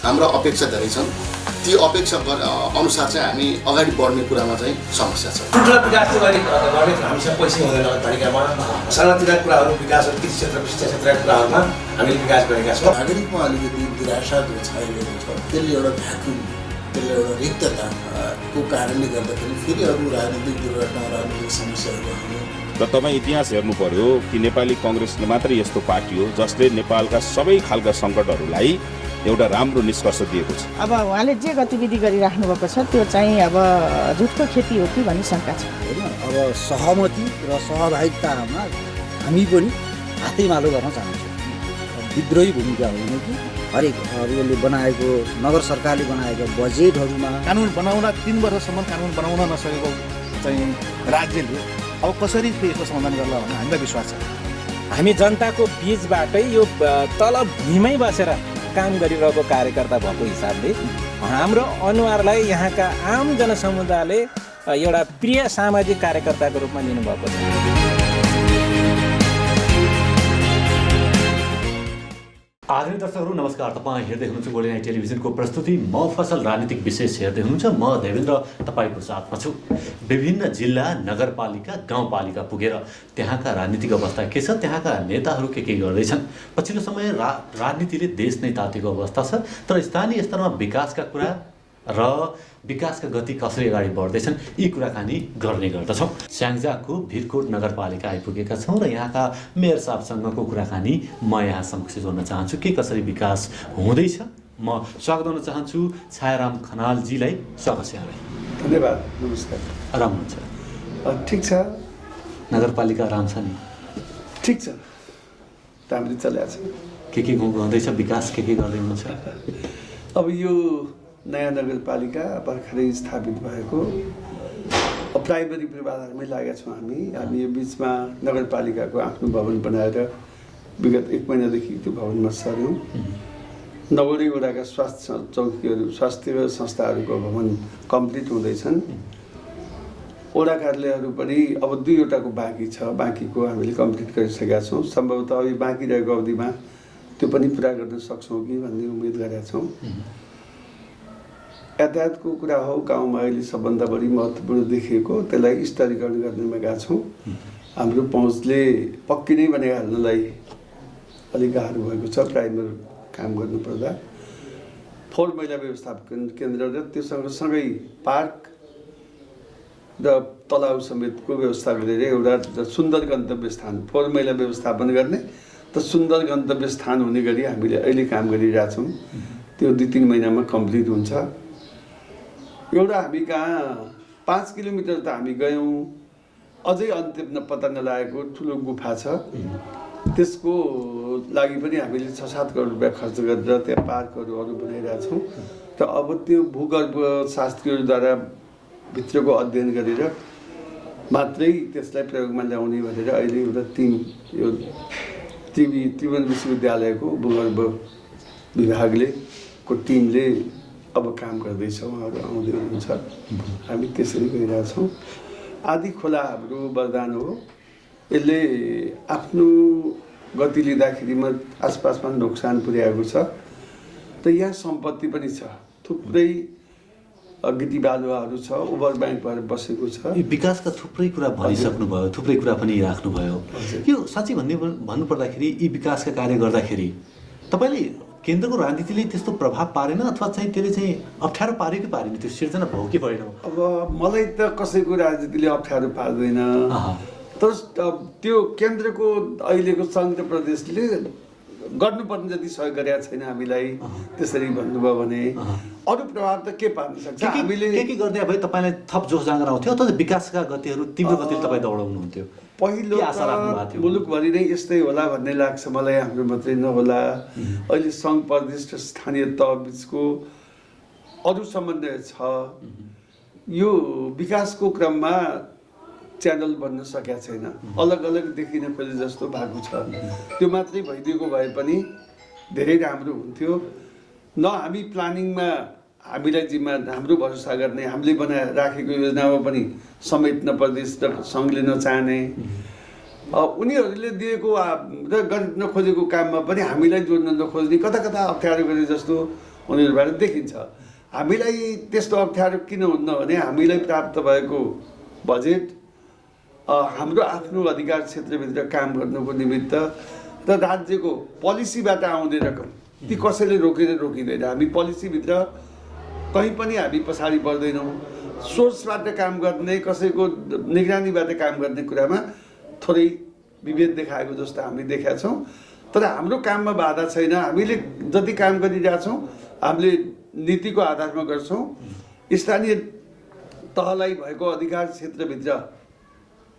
हाम्रा अपेक्षा धेरै छन्। ती अपेक्षा अनुसार चाहिँ हामी अगाडि बढ्ने कुरामा चाहिँ समस्या छ। ठुल्ठुला विकास चाहिँ गर्ने हामीसँग पैसा हुँदैन नगरपालिकामा। सानातिना कुराहरू विकासहरू कृषि क्षेत्र शिक्षा क्षेत्रका कुराहरूमा हामीले विकास गरेका छौँ। नागरिकमा अलिकति निराशाको छाइएको छ। त्यसले एउटा भ्याकुम, त्यसले एउटा रिक्तताको कारणले गर्दाखेरि फेरि अरू राजनीतिक दुर्घटना राजनीतिक समस्याहरू आउने। र तपाईँ इतिहास हेर्नु पर्यो कि नेपाली कङ्ग्रेसले मात्रै यस्तो पार्टी हो जसले नेपालका सबै खालका सङ्कटहरूलाई एउटा राम्रो निष्कर्ष दिएको छ। अब उहाँले जे गतिविधि गरिराख्नु भएको छ त्यो चाहिँ अब झुटको खेती हो कि भन्ने शङ्का छ। होइन, अब सहमति र सहभागितामा हामी पनि हातैमालो गर्न चाहन्छौँ। विद्रोही भूमिका होइन कि हरेकहरूले बनाएको नगर सरकारले बनाएको बजेटहरूमा कानुन बनाउन 3 वर्षसम्म कानुन बनाउन नसकेको चाहिँ राज्यले अब कसरी यसको समाधान गर्ला भन्ने हामीलाई विश्वास छ। हामी जनताको बीचबाटै यो तल भूमिमै बसेर काम गरिरहेको कार्यकर्ता भएको हिसाबले हाम्रो अनुहारलाई यहाँका आम जनसमुदायले एउटा प्रिय सामाजिक कार्यकर्ताको रूपमा लिनुभएको छ। आदरणीय दर्शकहरू नमस्कार। तपाईँ हेर्दै हुनुहुन्छ गोल्डन आई टेलिभिजनको प्रस्तुति मफसल राजनीतिक विशेष हेर्दै हुनुहुन्छ। म देवेन्द्र तपाईँको साथमा छु। विभिन्न जिल्ला नगरपालिका गाउँपालिका पुगेर त्यहाँका राजनीतिक अवस्था के छ, त्यहाँका नेताहरू के गर्दैछन्। पछिल्लो समय राजनीतिले देश नै तातेको अवस्था छ, तर स्थानीय स्तरमा विकासका कुरा र विकासका गति कसरी अगाडि बढ्दैछन् यी कुराकानी गर्ने गर्दछौँ। स्याङ्जाको भिरकोट नगरपालिका आइपुगेका छौँ र यहाँका मेयर साहबसँगको कुराकानी म यहाँ समक्ष जोड्न चाहन्छु। के कसरी विकास हुँदैछ म स्वागत गर्न चाहन्छु छायाराम खनालजीलाई। स्वागत छ यहाँलाई। धन्यवाद। नमस्कार। आराम हुनुहुन्छ? ठिक छ। नगरपालिका आराम छ नि? ठिक छ, राम्ररी चलिरहेको छ। के हुँदैछ विकास के गर्दै हुनुहुन्छ? अब यो नयाँ नगरपालिका भर्खरै स्थापित भएको प्राइमरी पूर्वाधारमै लागेका छौँ हामी यो बिचमा नगरपालिकाको आफ्नो भवन बनाएर विगत 1 महिनादेखि त्यो भवनमा सर्यौँ। 9वटै स्वास्थ्य चौकीहरू स्वास्थ्य संस्थाहरूको भवन कम्प्लिट हुँदैछन्। वडा कार्यालयहरू पनि अब 2वटाको बाँकी छ, बाँकीको हामीले कम्प्लिट गरिसकेका छौँ। सम्भवतः अब बाँकी रहेको अवधिमा त्यो पनि पुरा गर्न सक्छौँ कि भन्ने उम्मेद गरेका छौँ। यातायातको कुरा हो, गाउँमा अहिले सबभन्दा बढी महत्त्वपूर्ण देखिएको त्यसलाई स्तरीकरण गर्नेमा गएका छौँ। हाम्रो पहुँचले पक्की नै बनाइहाल्नलाई अलिक गाह्रो भएको छ प्राइमर काम गर्नुपर्दा। फोहोर मैला व्यवस्थापन केन्द्र र त्यो सँगसँगै पार्क र तलाउ समेतको व्यवस्था गरेर एउटा सुन्दर गन्तव्य स्थान फोहोर मैला व्यवस्थापन गर्ने त सुन्दर गन्तव्य स्थान हुने गरी हामीले अहिले काम गरिरहेछौँ। त्यो 2-3 महिनामा कम्प्लिट हुन्छ। एउटा हामी कहाँ 5 किलोमिटर त हामी गयौँ, अझै अन्त्य पत्ता नलागेको ठुलो गुफा छ। त्यसको लागि पनि हामीले 6-7 करोड रुपियाँ खर्च गरेर त्यहाँ पार्कहरू बनाइरहेछौँ। र अब त्यो भूगर्भ शास्त्रीहरूद्वारा भित्रको अध्ययन गरेर मात्रै त्यसलाई प्रयोगमा ल्याउने भनेर अहिले एउटा टिम यो त्रिभुवन विश्वविद्यालयको भूगर्भ विभागले टिमले अब काम गर्दैछ। उहाँहरू आउँदै हुनुहुन्छ, हामी त्यसरी गइरहेछौँ। आदि खोला हाम्रो वरदान हो। यसले आफ्नो गति लिँदाखेरिमा आसपासमा नोक्सान पुर्याएको छ। त यहाँ सम्पत्ति पनि छ, थुप्रै गिटी बालुवाहरू छ, ओभर ब्याङ्क भएर बसेको छ। विकासका थुप्रै कुरा भनिसक्नुभयो, थुप्रै कुरा पनि राख्नुभयो। यो साँच्चै भन्नुपर्दाखेरि यी विकासका कार्य गर्दाखेरि तपाईँले केन्द्रको राजनीतिले त्यस्तो प्रभाव पारेन अथवा चाहिँ त्यसले चाहिँ अप्ठ्यारो पार्यो कि पारेन? त्यो सिर्जना भयो कि भएन? अब मलाई त कसैको राजनीतिले अप्ठ्यारो पार्दैन, तर त्यो केन्द्रको अहिलेको सङ्घ र प्रदेशले गर्नुपर्ने जति सहयोग गरेका छैन हामीलाई। त्यसरी भन्नुभयो भने अरू प्रभाव त के पार्न सक्छ? हामीले के गर्दै भए तपाईँलाई थप जोस जाँगर आउँथ्यो अथवा विकासका गतिहरू तीव्र गतिले तपाईँ दौडाउनुहुन्थ्यो? पहिलो त मुलुकभरि नै यस्तै होला भन्ने लाग्छ मलाई, हाम्रो मात्रै नहोला। अहिले सङ्घ प्रदेश र स्थानीय तह बिचको अरू समन्वय छ। यो विकासको क्रममा च्यानल बन्न सकेका छैन, अलग अलग देखिन खोजे जस्तो भएको छ। त्यो मात्रै भइदिएको भए पनि धेरै राम्रो हुन्थ्यो। न हामी प्लानिङमा हामीलाई जिम्मा हाम्रो भरोसा गर्ने, हामीले बनाएर राखेको योजनामा पनि समेट्न प्रदेश र सङ्घले नचाहने, उनीहरूले दिएको र गर्न खोजेको काममा पनि हामीलाई जोड्न नखोज्ने, कता कता अप्ठ्यारो गरे जस्तो उनीहरूबाट देखिन्छ। हामीलाई त्यस्तो अप्ठ्यारो किन हुन्न भने हामीलाई प्राप्त भएको बजेट हाम्रो आफ्नो अधिकार क्षेत्रभित्र काम गर्नुको निमित्त र राज्यको पोलिसीबाट आउने रकम ती कसैले रोकिँदैन। हामी पोलिसीभित्र कहीँ पनि हामी पछाडि पर्दैनौँ। सोर्सबाट काम गर्ने, कसैको निगरानीबाट काम गर्ने कुरामा थोरै विभेद देखाएको जस्तो हामी देखेका छौँ। तर हाम्रो काममा बाधा छैन। हामीले जति काम गरिरहेछौँ हामीले नीतिको आधारमा गर्छौँ। स्थानीय तहलाई भएको अधिकार क्षेत्रभित्र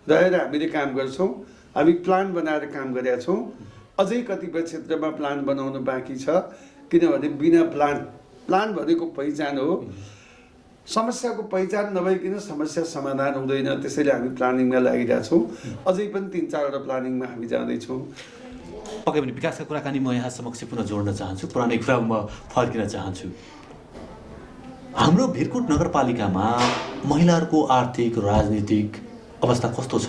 रहेर हामीले काम गर्छौँ। हामी प्लान बनाएर काम गरेका छौँ। अझै कतिपय क्षेत्रमा प्लान बनाउनु बाँकी छ, किनभने बिना प्लान भनेको पहिचान हो। समस्याको पहिचान नभइकन समस्या समाधान हुँदैन। त्यसैले हामी प्लानिङमा लागिरहेछौँ। अझै पनि 3-4वटा प्लानिङमा हामी जाँदैछौँ। पक्कै पनि विकासका कुराकानी म यहाँ समक्ष पुनः जोड्न चाहन्छु, पुरानै कुरामा म फर्किन चाहन्छु। हाम्रो भिरकोट नगरपालिकामा महिलाहरूको आर्थिक राजनीतिक अवस्था कस्तो छ,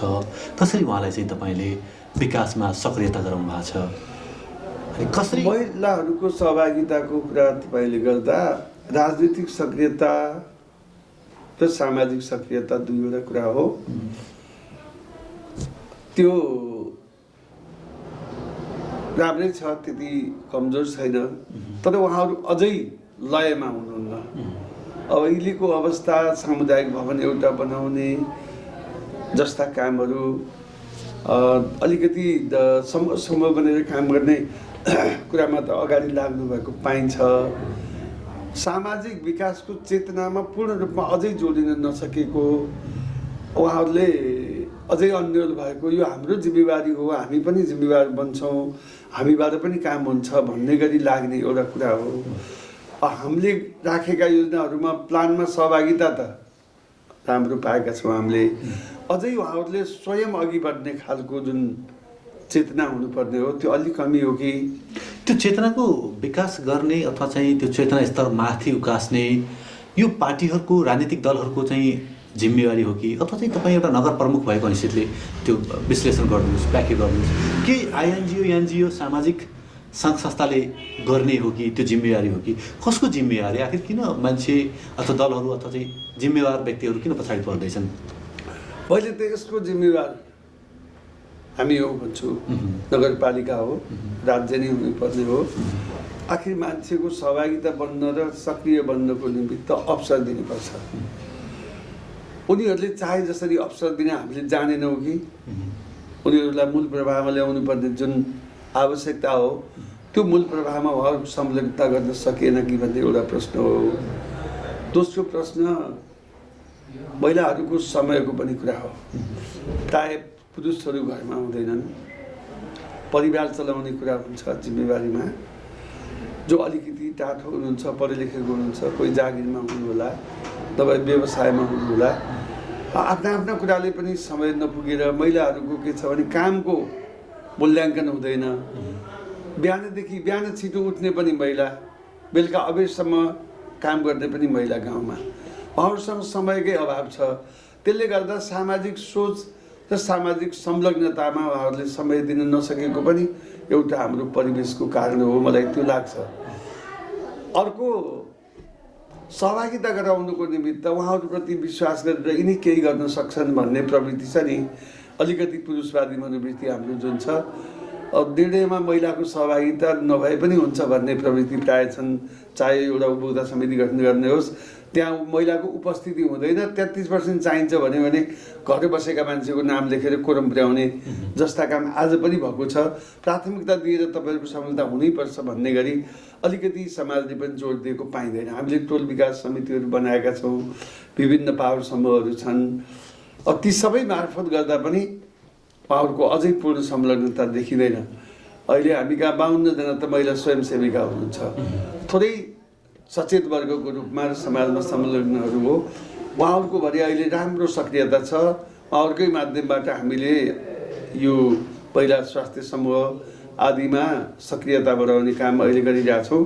कसरी उहाँलाई चाहिँ तपाईँले विकासमा सक्रियता गराउनु भएको छ, अनि कसरी महिलाहरूको सहभागिताको कुरा तपाईँले गर्दा राजनीतिक सक्रियता र सामाजिक सक्रियता दुईवटा कुरा हो। त्यो राम्रै छ, त्यति कमजोर छैन। तर उहाँहरू अझै लयमा हुनुहुन्न। अब अहिलेको अवस्था सामुदायिक भवन एउटा बनाउने जस्ता कामहरू अलिकति समूह बनेर काम गर्ने कुरामा त अगाडि लाग्नु भएको पाइन्छ। सामाजिक विकासको चेतनामा पूर्ण रूपमा अझै जोडिन नसकेको, उहाँहरूले अझै अन्यल भएको, यो हाम्रो जिम्मेवारी हो, हामी पनि जिम्मेवार बन्छौँ, हामीबाट पनि काम हुन्छ भन्ने गरी लाग्ने एउटा कुरा हो। हामीले राखेका योजनाहरूमा प्लानमा सहभागिता त राम्रो पाएका छौँ हामीले। अझै उहाँहरूले स्वयं अघि बढ्ने खालको जुन चेतना हुनुपर्ने हो त्यो अलिक कमी हो कि त्यो चेतनाको विकास गर्ने अथवा चाहिँ त्यो चेतना स्तर माथि उकास्ने यो पार्टीहरूको राजनीतिक दलहरूको चाहिँ जिम्मेवारी हो कि अथवा चाहिँ तपाईँ एउटा नगर प्रमुख भएको हैसियतले त्यो विश्लेषण गर्नुहोस्, व्याख्या गर्नुहोस्। के आइएनजिओ एनजिओ सामाजिक सङ्घ संस्थाले गर्ने हो कि त्यो जिम्मेवारी हो कि कसको जिम्मेवारी? आखिर किन मान्छे अथवा दलहरू अथवा चाहिँ जिम्मेवार व्यक्तिहरू किन पछाडि पर्दैछन्? पहिले त यसको जिम्मेवार हामी हो भन्छु। नगरपालिका हो, राज्य नै हुनुपर्ने हो। आखिर मान्छेको सहभागिता बन्न र सक्रिय बन्नको निमित्त अवसर दिनुपर्छ। उनीहरूले चाहे जसरी अवसर दिन हामीले जानेनौँ कि उनीहरूलाई मूल प्रवाहमा ल्याउनु पर्ने जुन आवश्यकता हो त्यो मूल प्रवाहमा उहाँहरूको संलग्नता गर्न सकिएन कि भन्ने एउटा प्रश्न हो। दोस्रो प्रश्न महिलाहरूको समयको पनि कुरा हो। प्रायः पुरुषहरू घरमा हुँदैनन्, परिवार चलाउने कुरा हुन्छ जिम्मेवारीमा। जो अलिकति टाठो हुनुहुन्छ, पढे लेखेको हुनुहुन्छ, कोही जागिरमा हुनुहोला, तपाईँ व्यवसायमा हुनुहोला, आफ्ना आफ्ना कुराले पनि समय नपुगेर महिलाहरूको के छ भने कामको मूल्याङ्कन हुँदैन। बिहान छिटो उठ्ने पनि महिला, बेलुका अबेरसम्म काम गर्ने पनि महिला गाउँमा। उहाँहरूसँग समयकै अभाव छ। त्यसले गर्दा सामाजिक सोच र सामाजिक संलग्नतामा उहाँहरूले समय दिन नसकेको पनि एउटा हाम्रो परिवेशको कारण हो, मलाई त्यो लाग्छ। अर्को सहभागिता गराउनुको निमित्त उहाँहरूप्रति विश्वास गरेर यिनी केही गर्न सक्छन् भन्ने प्रवृत्ति छ नि, अलिकति पुरुषवादी मनोवृत्ति हाम्रो जुन छ। निर्णयमा महिलाको सहभागिता नभए पनि हुन्छ भन्ने प्रवृत्ति प्रायः छन्। चाहे एउटा उपभोक्ता समिति गठन गर्ने होस्, त्यहाँ महिलाको उपस्थिति हुँदैन। 33% चाहिन्छ भने घर बसेका मान्छेको नाम लेखेर कोरम पुर्याउने जस्ता काम आज पनि भएको छ। प्राथमिकता दिएर तपाईँहरूको सफलता हुनैपर्छ भन्ने गरी अलिकति समाजले पनि जोड दिएको पाइँदैन। हामीले टोल विकास समितिहरू बनाएका छौँ, विभिन्न पावर समूहहरू छन्। ती सबै मार्फत गर्दा पनि उहाँहरूको अझै पूर्ण संलग्नता देखिँदैन। अहिले हामी कहाँ 52 जना त महिला स्वयंसेविका हुनुहुन्छ। थोरै सचेत वर्गको रूपमा र समाजमा संलग्नहरू हो। उहाँहरूको भरि अहिले राम्रो सक्रियता छ। उहाँहरूकै माध्यमबाट हामीले यो महिला स्वास्थ्य समूह आदिमा सक्रियता बढाउने काम अहिले गरिरहेछौँ।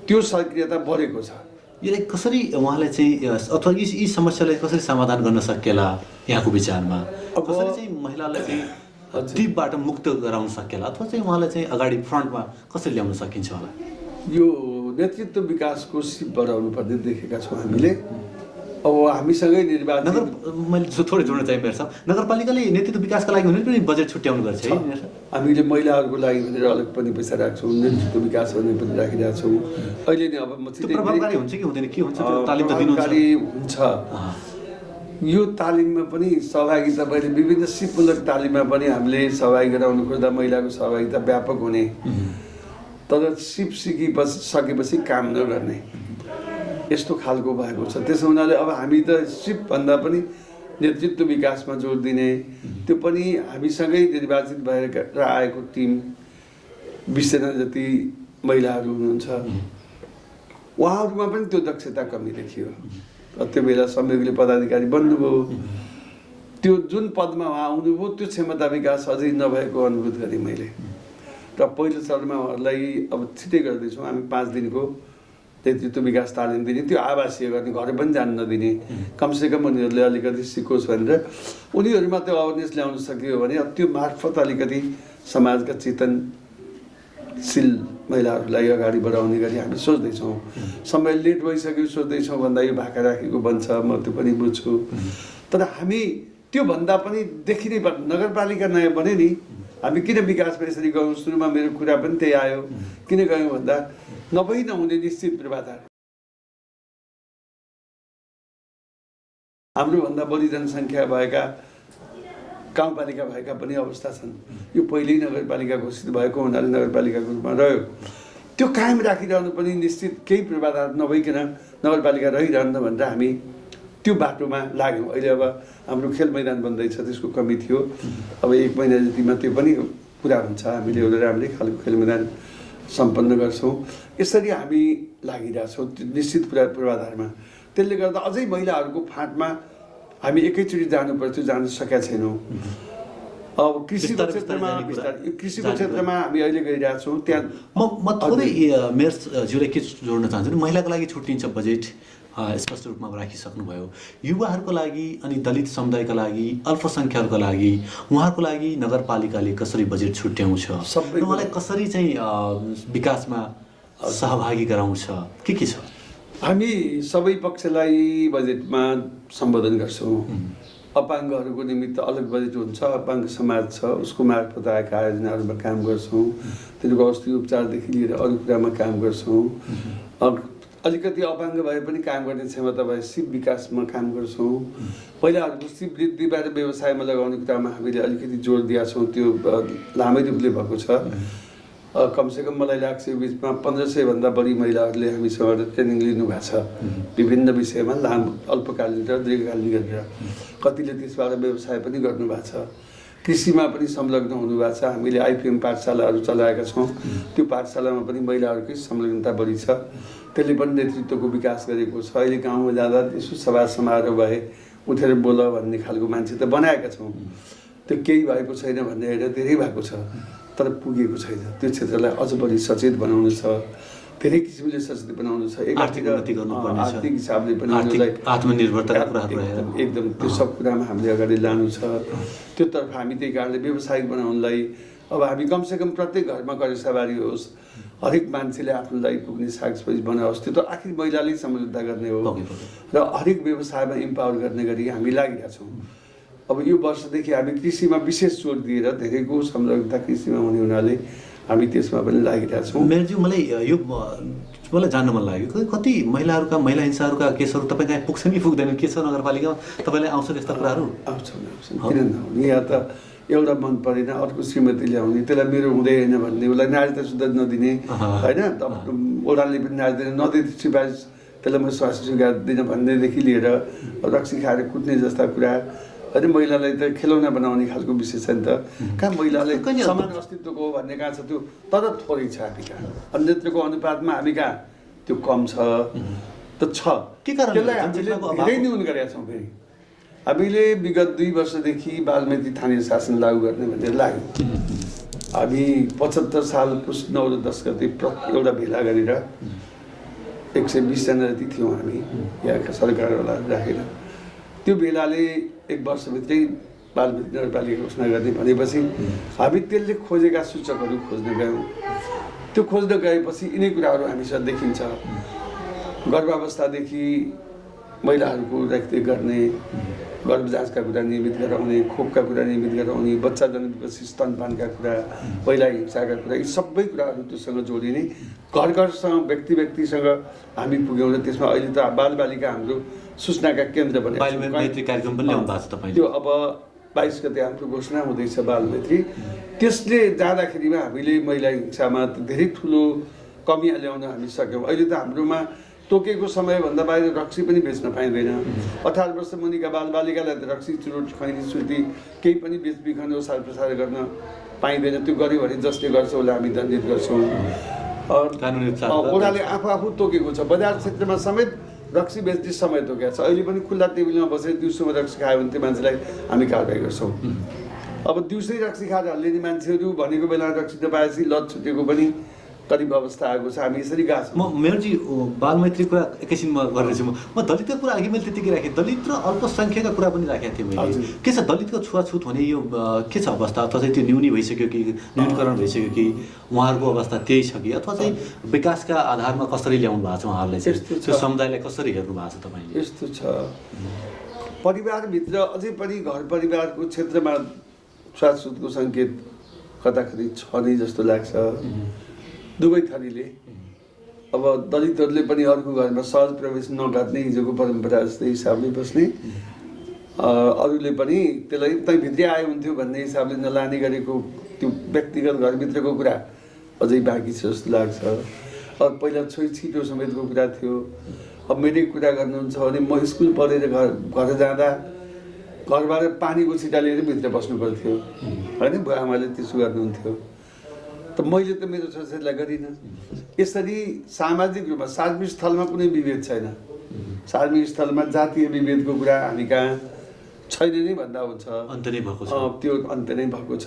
त्यो सक्रियता बढेको छ। यसलाई कसरी उहाँले चाहिँ अथवा यी समस्यालाई कसरी समाधान गर्न सकेला यहाँको विचारमा? कसरी चाहिँ महिलालाई चाहिँ टिपबाट मुक्त गराउन सकेला अथवा चाहिँ उहाँलाई चाहिँ अगाडि फ्रन्टमा कसरी ल्याउन सकिन्छ होला? यो नेतृत्व विकासको सिप बढाउनु पर्ने देखेका छौँ हामीले। अब हामीसँगै निर्वाचित मैले थोरै जोड्न चाहे मेयर साहब, नगरपालिकाले नेतृत्व विकासका लागि भने पनि बजेट छुट्याउनु गर्छ है मेयर साहब? हामीले महिलाहरूको लागि भनेर अलग पनि पैसा राख्छौँ, नेतृत्व विकास भनेर पनि राखिरहेका छौँ। अहिले नै अब म प्रभावकारी हुन्छ कि हुँदैन, के हुन्छ त्यो तालिम त दिनुहुन्छ? प्रभावकारी हुन्छ। यो तालिममा पनि सहभागिता, मैले विभिन्न सिपमूलक तालिममा पनि हामीले सहभागी गराउनु खोज्दा महिलाको सहभागिता व्यापक हुने, तर सिप सकेपछि काम नगर्ने यस्तो खालको भएको छ। त्यसो हुनाले अब हामी त सिपभन्दा पनि नेतृत्व विकासमा जोड दिने, त्यो पनि हामीसँगै निर्वाचित भएर आएको टिम 20 जना जति महिलाहरू हुनुहुन्छ, उहाँहरूमा पनि त्यो दक्षता कमी देखियो। त्यो बेला संयोगले पदाधिकारी बन्नुभयो, त्यो जुन पदमा उहाँ आउनुभयो त्यो क्षमता विकास अझै नभएको अनुभूत गरेँ मैले। र पहिलो चरणमा उहाँहरूलाई अब छिटै गर्दैछौँ हामी 5 दिनको नेतृत्व विकास तालिम दिने, त्यो आवासीय गर्ने, घर पनि जान नदिने, कमसेकम उनीहरूले अलिकति सिकोस् भनेर उनीहरूमा त्यो अवेरनेस ल्याउन सकियो भने त्यो मार्फत अलिकति समाजका चेतनशील महिलाहरूलाई अगाडि बढाउने गरी हामी सोच्दैछौँ। समय लेट भइसक्यो सोच्दैछौँ भन्दा यो भाका राखेको बन्छ, म त्यो पनि बुझ्छु। तर हामी त्योभन्दा पनि देखिनै नगरपालिका नयाँ बन्यो नि, हामी किन विकासमा यसरी गयौँ? सुरुमा मेरो कुरा पनि त्यही आयो, किन गयौँ भन्दा नभई नहुने निश्चित पूर्वाधार, हाम्रोभन्दा बढी जनसङ्ख्या भएका गाउँपालिका भएका पनि अवस्था छन्। यो पहिल्यै नगरपालिका घोषित भएको हुनाले नगरपालिकाको रूपमा रह्यो, त्यो कायम राखिरहनु पनि निश्चित केही पूर्वाधार नभइकन नगरपालिका रहिरहन्न भनेर हामी त्यो बाटोमा लाग्यौँ। अहिले अब हाम्रो खेल मैदान बन्दैछ, त्यसको कमी थियो, अब 1 महिना जतिमा त्यो पनि पुरा हुन्छ, हामीले एउटा राम्रै खालको खेल मैदान सम्पन्न गर्छौँ। यसरी हामी लागिरहेछौँ निश्चित पूर्वाधारमा। त्यसले गर्दा अझै महिलाहरूको फाँटमा हामी एकैचोटि जानु पर्थ्यो, जान सकेका छैनौँ। अब कृषिको क्षेत्रमा हामी अहिले गइरहेछौँ। त्यहाँ म थोरै मेयरज्यूलाई के जोड्न चाहन्छु, महिलाको लागि छुट्टिन्छ बजेट स्पष्ट रूपमा राखिसक्नुभयो, युवाहरूको लागि अनि दलित समुदायका लागि, अल्पसङ्ख्यकहरूको लागि, उहाँहरूको लागि नगरपालिकाले कसरी बजेट छुट्याउँछ, उहाँलाई कसरी चाहिँ विकासमा सहभागी गराउँछ, के छ? हामी सबै पक्षलाई बजेटमा सम्बोधन गर्छौँ। अपाङ्गहरूको निमित्त अलग बजेट हुन्छ, अपाङ्ग समाज छ उसको मार्फत आएका आयोजनाहरूमा काम गर्छौँ, तिनीहरूको औषधि उपचारदेखि लिएर अरू कुरामा काम गर्छौँ। अलिकति अपाङ्ग भए पनि काम गर्ने क्षमता भए सिप विकासमा काम गर्छौँ। पहिलाहरूको सिप वृद्धिबाट व्यवसायमा लगाउने कुरामा हामीले अलिकति जोड दिएका छौँ, त्यो लामै रूपले भएको छ। कमसेकम मलाई लाग्छ यो बिचमा 1500 भन्दा बढी महिलाहरूले हामीसँग ट्रेनिङ लिनुभएको छ विभिन्न विषयमा, लामो अल्पकालीन र दीर्घकालीन गरेर। कतिले त्यसबाट व्यवसाय पनि गर्नुभएको छ, कृषिमा पनि संलग्न हुनुभएको छ। हामीले आइपिएम पाठशालाहरू चलाएका छौँ, त्यो पाठशालामा पनि महिलाहरूकै संलग्नता बढी छ, त्यसले पनि नेतृत्वको विकास गरेको छ। अहिले गाउँमा जाँदा यसो सभा समारोह भए उठेर बोल भन्ने खालको मान्छे त बनाएका छौँ, त्यो केही भएको छैन भन्ने होइन, धेरै भएको छ तर पुगेको छैन। त्यो क्षेत्रलाई अझ बढी सचेत बनाउनु छ, धेरै किसिमले सचेत बनाउनु छ। आर्थिक उन्नति गर्नुपर्ने छ, आर्थिक हिसाबले पनि उनीहरूलाई आत्मनिर्भरताका कुराहरू एकदम त्यो सब कुरामा हामीले अगाडि लानु छ। त्योतर्फ हामी त्यही कारणले व्यावसायिक बनाउनलाई अब हामी कमसेकम प्रत्येक घरमा गरेसवारी होस्, हरेक मान्छेले आफ्नो लागि पुग्ने सागसब्जी बनाओस्, त्यो त आखिर महिलाले संलग्नता गर्ने हो र हरेक व्यवसायमा इम्पावर गर्ने गरी हामी लागिरहेछौँ। अब यो वर्षदेखि हामी कृषिमा विशेष जोड दिएर धेरैको संलग्नता कृषिमा हुने हुनाले हामी त्यसमा पनि लागिरहेछौँ। मेयरज्यू मलाई जान्न मन लाग्यो, कति महिला हिंसाहरूका केसहरू तपाईँ कहाँ पुग्छन् कि पुग्दैन, के छ नगरपालिकामा? तपाईँलाई आउँछ त्यस्ता कुराहरू? आउँछन् किन नआउने? यहाँ त एउटा मन परेन अर्को श्रीमती ल्याउने, त्यसलाई मेरो हुँदै होइन भन्ने, उसलाई नागरिकता सुधार नदिने होइन, ओडाले पनि नागरिकता नदिने सिफारिस त्यसलाई म स्वास्थ्य स्वीकार दिन भन्नेदेखि लिएर रक्सी खाएर कुट्ने जस्ता कुरा होइन। महिलालाई त खेलौना बनाउने खालको विषय छ नि त, कहाँ महिलालाई समान अस्तित्वको हो भन्ने कहाँ छ? त्यो तर थोरै छ हामी कहाँ, अन्यत्रको अनुपातमा हामी कहाँ त्यो कम छ त छ। त्यसलाई हामीले धेरै न्यून गरेका छौँ। फेरि हामीले विगत 2 वर्षदेखि बालमिति स्थानीय शासन लागू गर्ने भनेर लाग्यो। हामी 75 साल पुस 9 र 10 गते एउटा भेला गरेर 120 जना जति थियौँ हामी यहाँका सरकारवाला राखेर। त्यो बेलाले 1 वर्षभित्रै बालमिति नगरपालिका घोषणा गर्ने भनेपछि हामी त्यसले खोजेका सूचकहरू खोज्न गयौँ। त्यो खोज्न गएपछि यिनै कुराहरू हामीसँग देखिन्छ। गर्भावस्थादेखि महिलाहरूको रेखदेख गर्ने, गर्भ जाँचका कुरा नियमित गराउने, खोपका कुरा नियमित गराउने, बच्चा जन्मेपछि स्तनपानका कुरा, महिला हिंसाका कुरा, यी सबै कुराहरू त्योसँग जोडिने, घर घरसँग व्यक्ति व्यक्तिसँग हामी पुग्यौँ र त्यसमा अहिले त बालबालिका हाम्रो सूचनाका केन्द्र बने कार्यक्रम पनि ल्याउनु भएको छ तपाईँले। त्यो अब 22 गते हाम्रो घोषणा हुँदैछ बालमैत्री। त्यसले जाँदाखेरिमा हामीले महिला हिंसामा धेरै ठुलो कमी ल्याउन हामी सक्यौँ। अहिले त हाम्रोमा तोकेको समयभन्दा बाहिर रक्सी पनि बेच्न पाइँदैन। 18 वर्ष मुनिका बालबालिकालाई त रक्सी, चुरोट, खैनी, सुर्ती केही पनि बेचबिखन ओसार प्रसार गर्न पाइँदैन। त्यो गर्यो भने जसले गर्छ उसलाई हामी दण्डित गर्छौँ। ओडाले आफू तोकेको छ। बजार क्षेत्रमा समेत रक्सी बेच्ने समय तोकेको छ। अहिले पनि खुल्ला टेबलमा बसेर दिउँसोमा रक्सी खायो भने त्यो मान्छेलाई हामी कारवाही गर्छौँ। अब दिउँसै रक्सी खाएर हल्लिने मान्छेहरू भनेको बेला रक्सी नपाएपछि लत छुटेको पनि करिब अवस्था आएको छ। हामी यसरी गएको छौँ। मेयरजी बालमैत्री कुरा एकैछिनमा गर्नेछु। म दलितको कुरा अघि मैले त्यतिकै राखेँ, दलित र अल्पसङ्ख्यकका कुरा पनि राखेको थिएँ मैले। के छ दलितको छुवाछुत हुने यो के छ अवस्था, अथवा चाहिँ त्यो न्यूनी भइसक्यो कि न्यूनीकरण भइसक्यो कि उहाँहरूको अवस्था त्यही छ कि, अथवा चाहिँ विकासका आधारमा कसरी ल्याउनु भएको छ उहाँहरूले चाहिँ त्यो समुदायलाई कसरी हेर्नु भएको छ तपाईँले? यस्तो छ, परिवारभित्र अझै पनि घर परिवारको क्षेत्रमा छुवाछुतको सङ्केत कताकति छ नै जस्तो लाग्छ दुवै थरीले। अब दलितहरूले पनि अर्को घरमा सहज प्रवेश नगर्ने, हिजोको परम्परा जस्तै हिसाबले बस्ने, अरूले पनि त्यसलाई तै भित्रै आयो हुन्थ्यो भन्ने हिसाबले नलाने गरेको त्यो व्यक्तिगत घरभित्रको कुरा अझै बाँकी छ जस्तो लाग्छ। अब पहिला छिटो समेतको कुरा थियो। अब मेरै कुरा गर्नुहुन्छ भने म स्कुल पढेर घर जाँदा घरबाट पानीको छिटा लिएर भित्र बस्नु पर्थ्यो होइन, बुवा आमाले त्यसो गर्नुहुन्थ्यो। त मैले त मेरो छोराछोरीलाई गरिनँ। यसरी सामाजिक रूपमा सार्वजनिक स्थलमा कुनै विभेद छैन। सार्वजनिक स्थलमा जातीय विभेदको कुरा हामी कहाँ छैन नै भन्दा हुन्छ। अन्त नै भएको छ, त्यो अन्त नै भएको छ।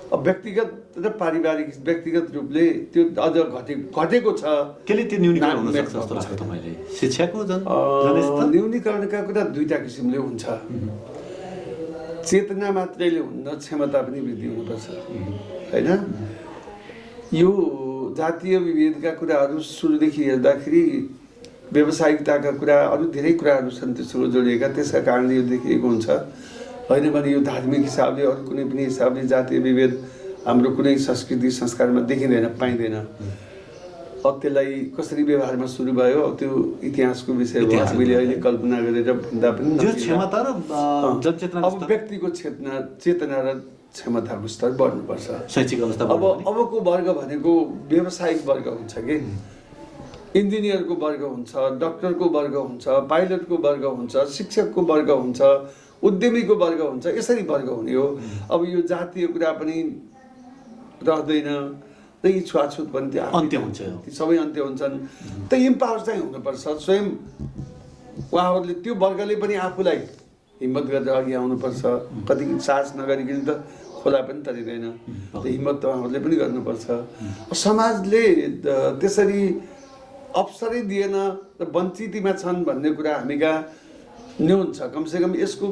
अब व्यक्तिगत र पारिवारिक व्यक्तिगत रूपले त्यो अझ घटेको छ। केले त्यो न्यूनीकरण हुन सक्छ जस्तो लाग्छ तपाईँले? शिक्षाको न्यूनीकरणका कुरा दुईटा किसिमले हुन्छ। चेतना मात्रैले हुन्न, क्षमता पनि वृद्धि हुनुपर्छ होइन। यो जातीय विभेदका कुराहरू सुरुदेखि हेर्दाखेरि व्यावसायिकताका कुरा, अरू धेरै कुराहरू छन् त्योसँग जोडिएका। त्यसका कारणले यो देखिएको हुन्छ होइन भने यो धार्मिक हिसाबले अरू कुनै पनि हिसाबले जातीय विभेद हाम्रो कुनै संस्कृति संस्कारमा देखिँदैन, पाइँदैन। अब त्यसलाई कसरी व्यवहारमा सुरु भयो त्यो इतिहासको विषय हो। हामीले अहिले कल्पना गरेर भन्दा पनि अब व्यक्तिको चेतना र क्षमताको स्तर बढ्नुपर्छ। शैक्षिक अवस्था अबको वर्ग भनेको व्यावसायिक वर्ग हुन्छ कि, इन्जिनियरको वर्ग हुन्छ, डक्टरको वर्ग हुन्छ, पाइलटको वर्ग हुन्छ, शिक्षकको वर्ग हुन्छ, उद्यमीको वर्ग हुन्छ। यसरी वर्ग हुने हो। अब यो जातीय कुरा पनि रहँदैन र यी छुवाछुत पनि त्यो अन्त्य हुन्छ, सबै अन्त्य हुन्छन्। त इम्पावर चाहिँ हुनुपर्छ। स्वयं उहाँहरूले त्यो वर्गले पनि आफूलाई हिम्मत गरेर अघि आउनुपर्छ। कति साहस नगरिकन त खोला पनि तरिँदैन। त्यो हिम्मत त उहाँहरूले पनि गर्नुपर्छ। समाजले त्यसरी अवसरै दिएन र वञ्चितमा छन् भन्ने कुरा हामी कहाँ न्यून छ। कमसेकम यसको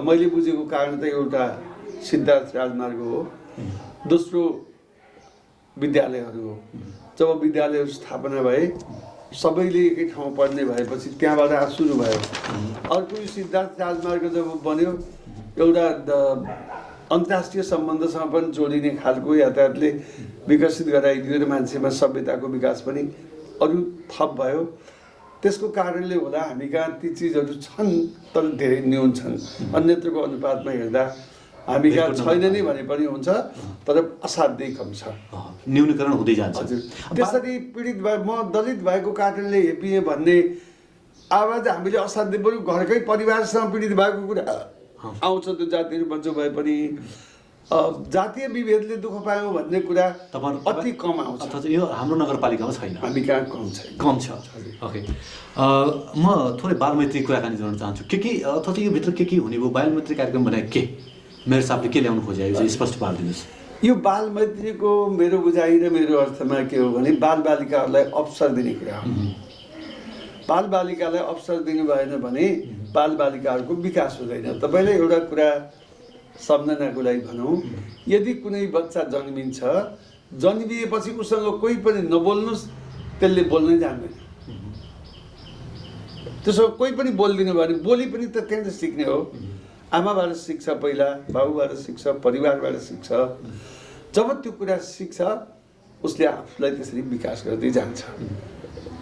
मैले बुझेको कारण त एउटा सिद्धार्थ राजमार्ग हो, दोस्रो विद्यालयहरू हो। जब विद्यालयहरू स्थापना भए सबैले एकै ठाउँ पढ्ने भएपछि त्यहाँबाट सुरु भयो। अर्को सिद्धार्थ राजमार्ग जब बन्यो एउटा अन्तर्राष्ट्रिय सम्बन्धसँग पनि जोडिने खालको यातायातले विकसित गराइदियो र मान्छेमा सभ्यताको विकास पनि अरू थप भयो। त्यसको कारणले होला हामी कहाँ ती चिजहरू छन् तर धेरै न्यून छन्। अन्यत्रको अनुपातमा हेर्दा हामी कहाँ छैन नै भने पनि हुन्छ, तर असाध्यै कम छ। न्यूनीकरण हुँदै जान्छ। हजुर, त्यसरी पीडित भए म दलित भएको कारणले हेपिएँ भन्ने आवाज हामीले असाध्यै बरु घरकै परिवारसँग पीडित भएको कुरा आउँछ। त्यो जातीय रूपमा जो भए पनि जातीय विभेदले दुःख पायौँ भन्ने कुरा अति कम आउँछ। अथवा यो हाम्रो नगरपालिकामा छैन, हामी कहाँ कम छ। ओके, म थोरै बालमैत्री कुराकानी जोड्न चाहन्छु। के अथवा यो भित्र के हुने भयो? बालमैत्री कार्यक्रम भने के मेरो साहबले के ल्याउनु खोज्यो यो चाहिँ स्पष्ट पारिदिनुहोस्। यो बालमैत्रीको मेरो बुझाइ र मेरो अर्थमा के हो भने बालबालिकाहरूलाई अवसर दिने कुरा हो। बालबालिकालाई अवसर दिनु भएन भने बालबालिकाहरूको विकास हुँदैन। तपाईँले एउटा कुरा सम्झनाको लागि भनौँ, यदि कुनै बच्चा जन्मिन्छ जन्मिएपछि उसँग कोही पनि नबोल्नुहोस्, त्यसले बोल्नै जान्दैन। त्यसो कोही पनि बोलिदिनु भयो भने बोली पनि त त्यहाँ सिक्ने हो। आमाबाट सिक्छ, पहिला बाबुबाट सिक्छ, परिवारबाट सिक्छ। जब त्यो कुरा सिक्छ उसले आफूलाई त्यसरी विकास गर्दै जान्छ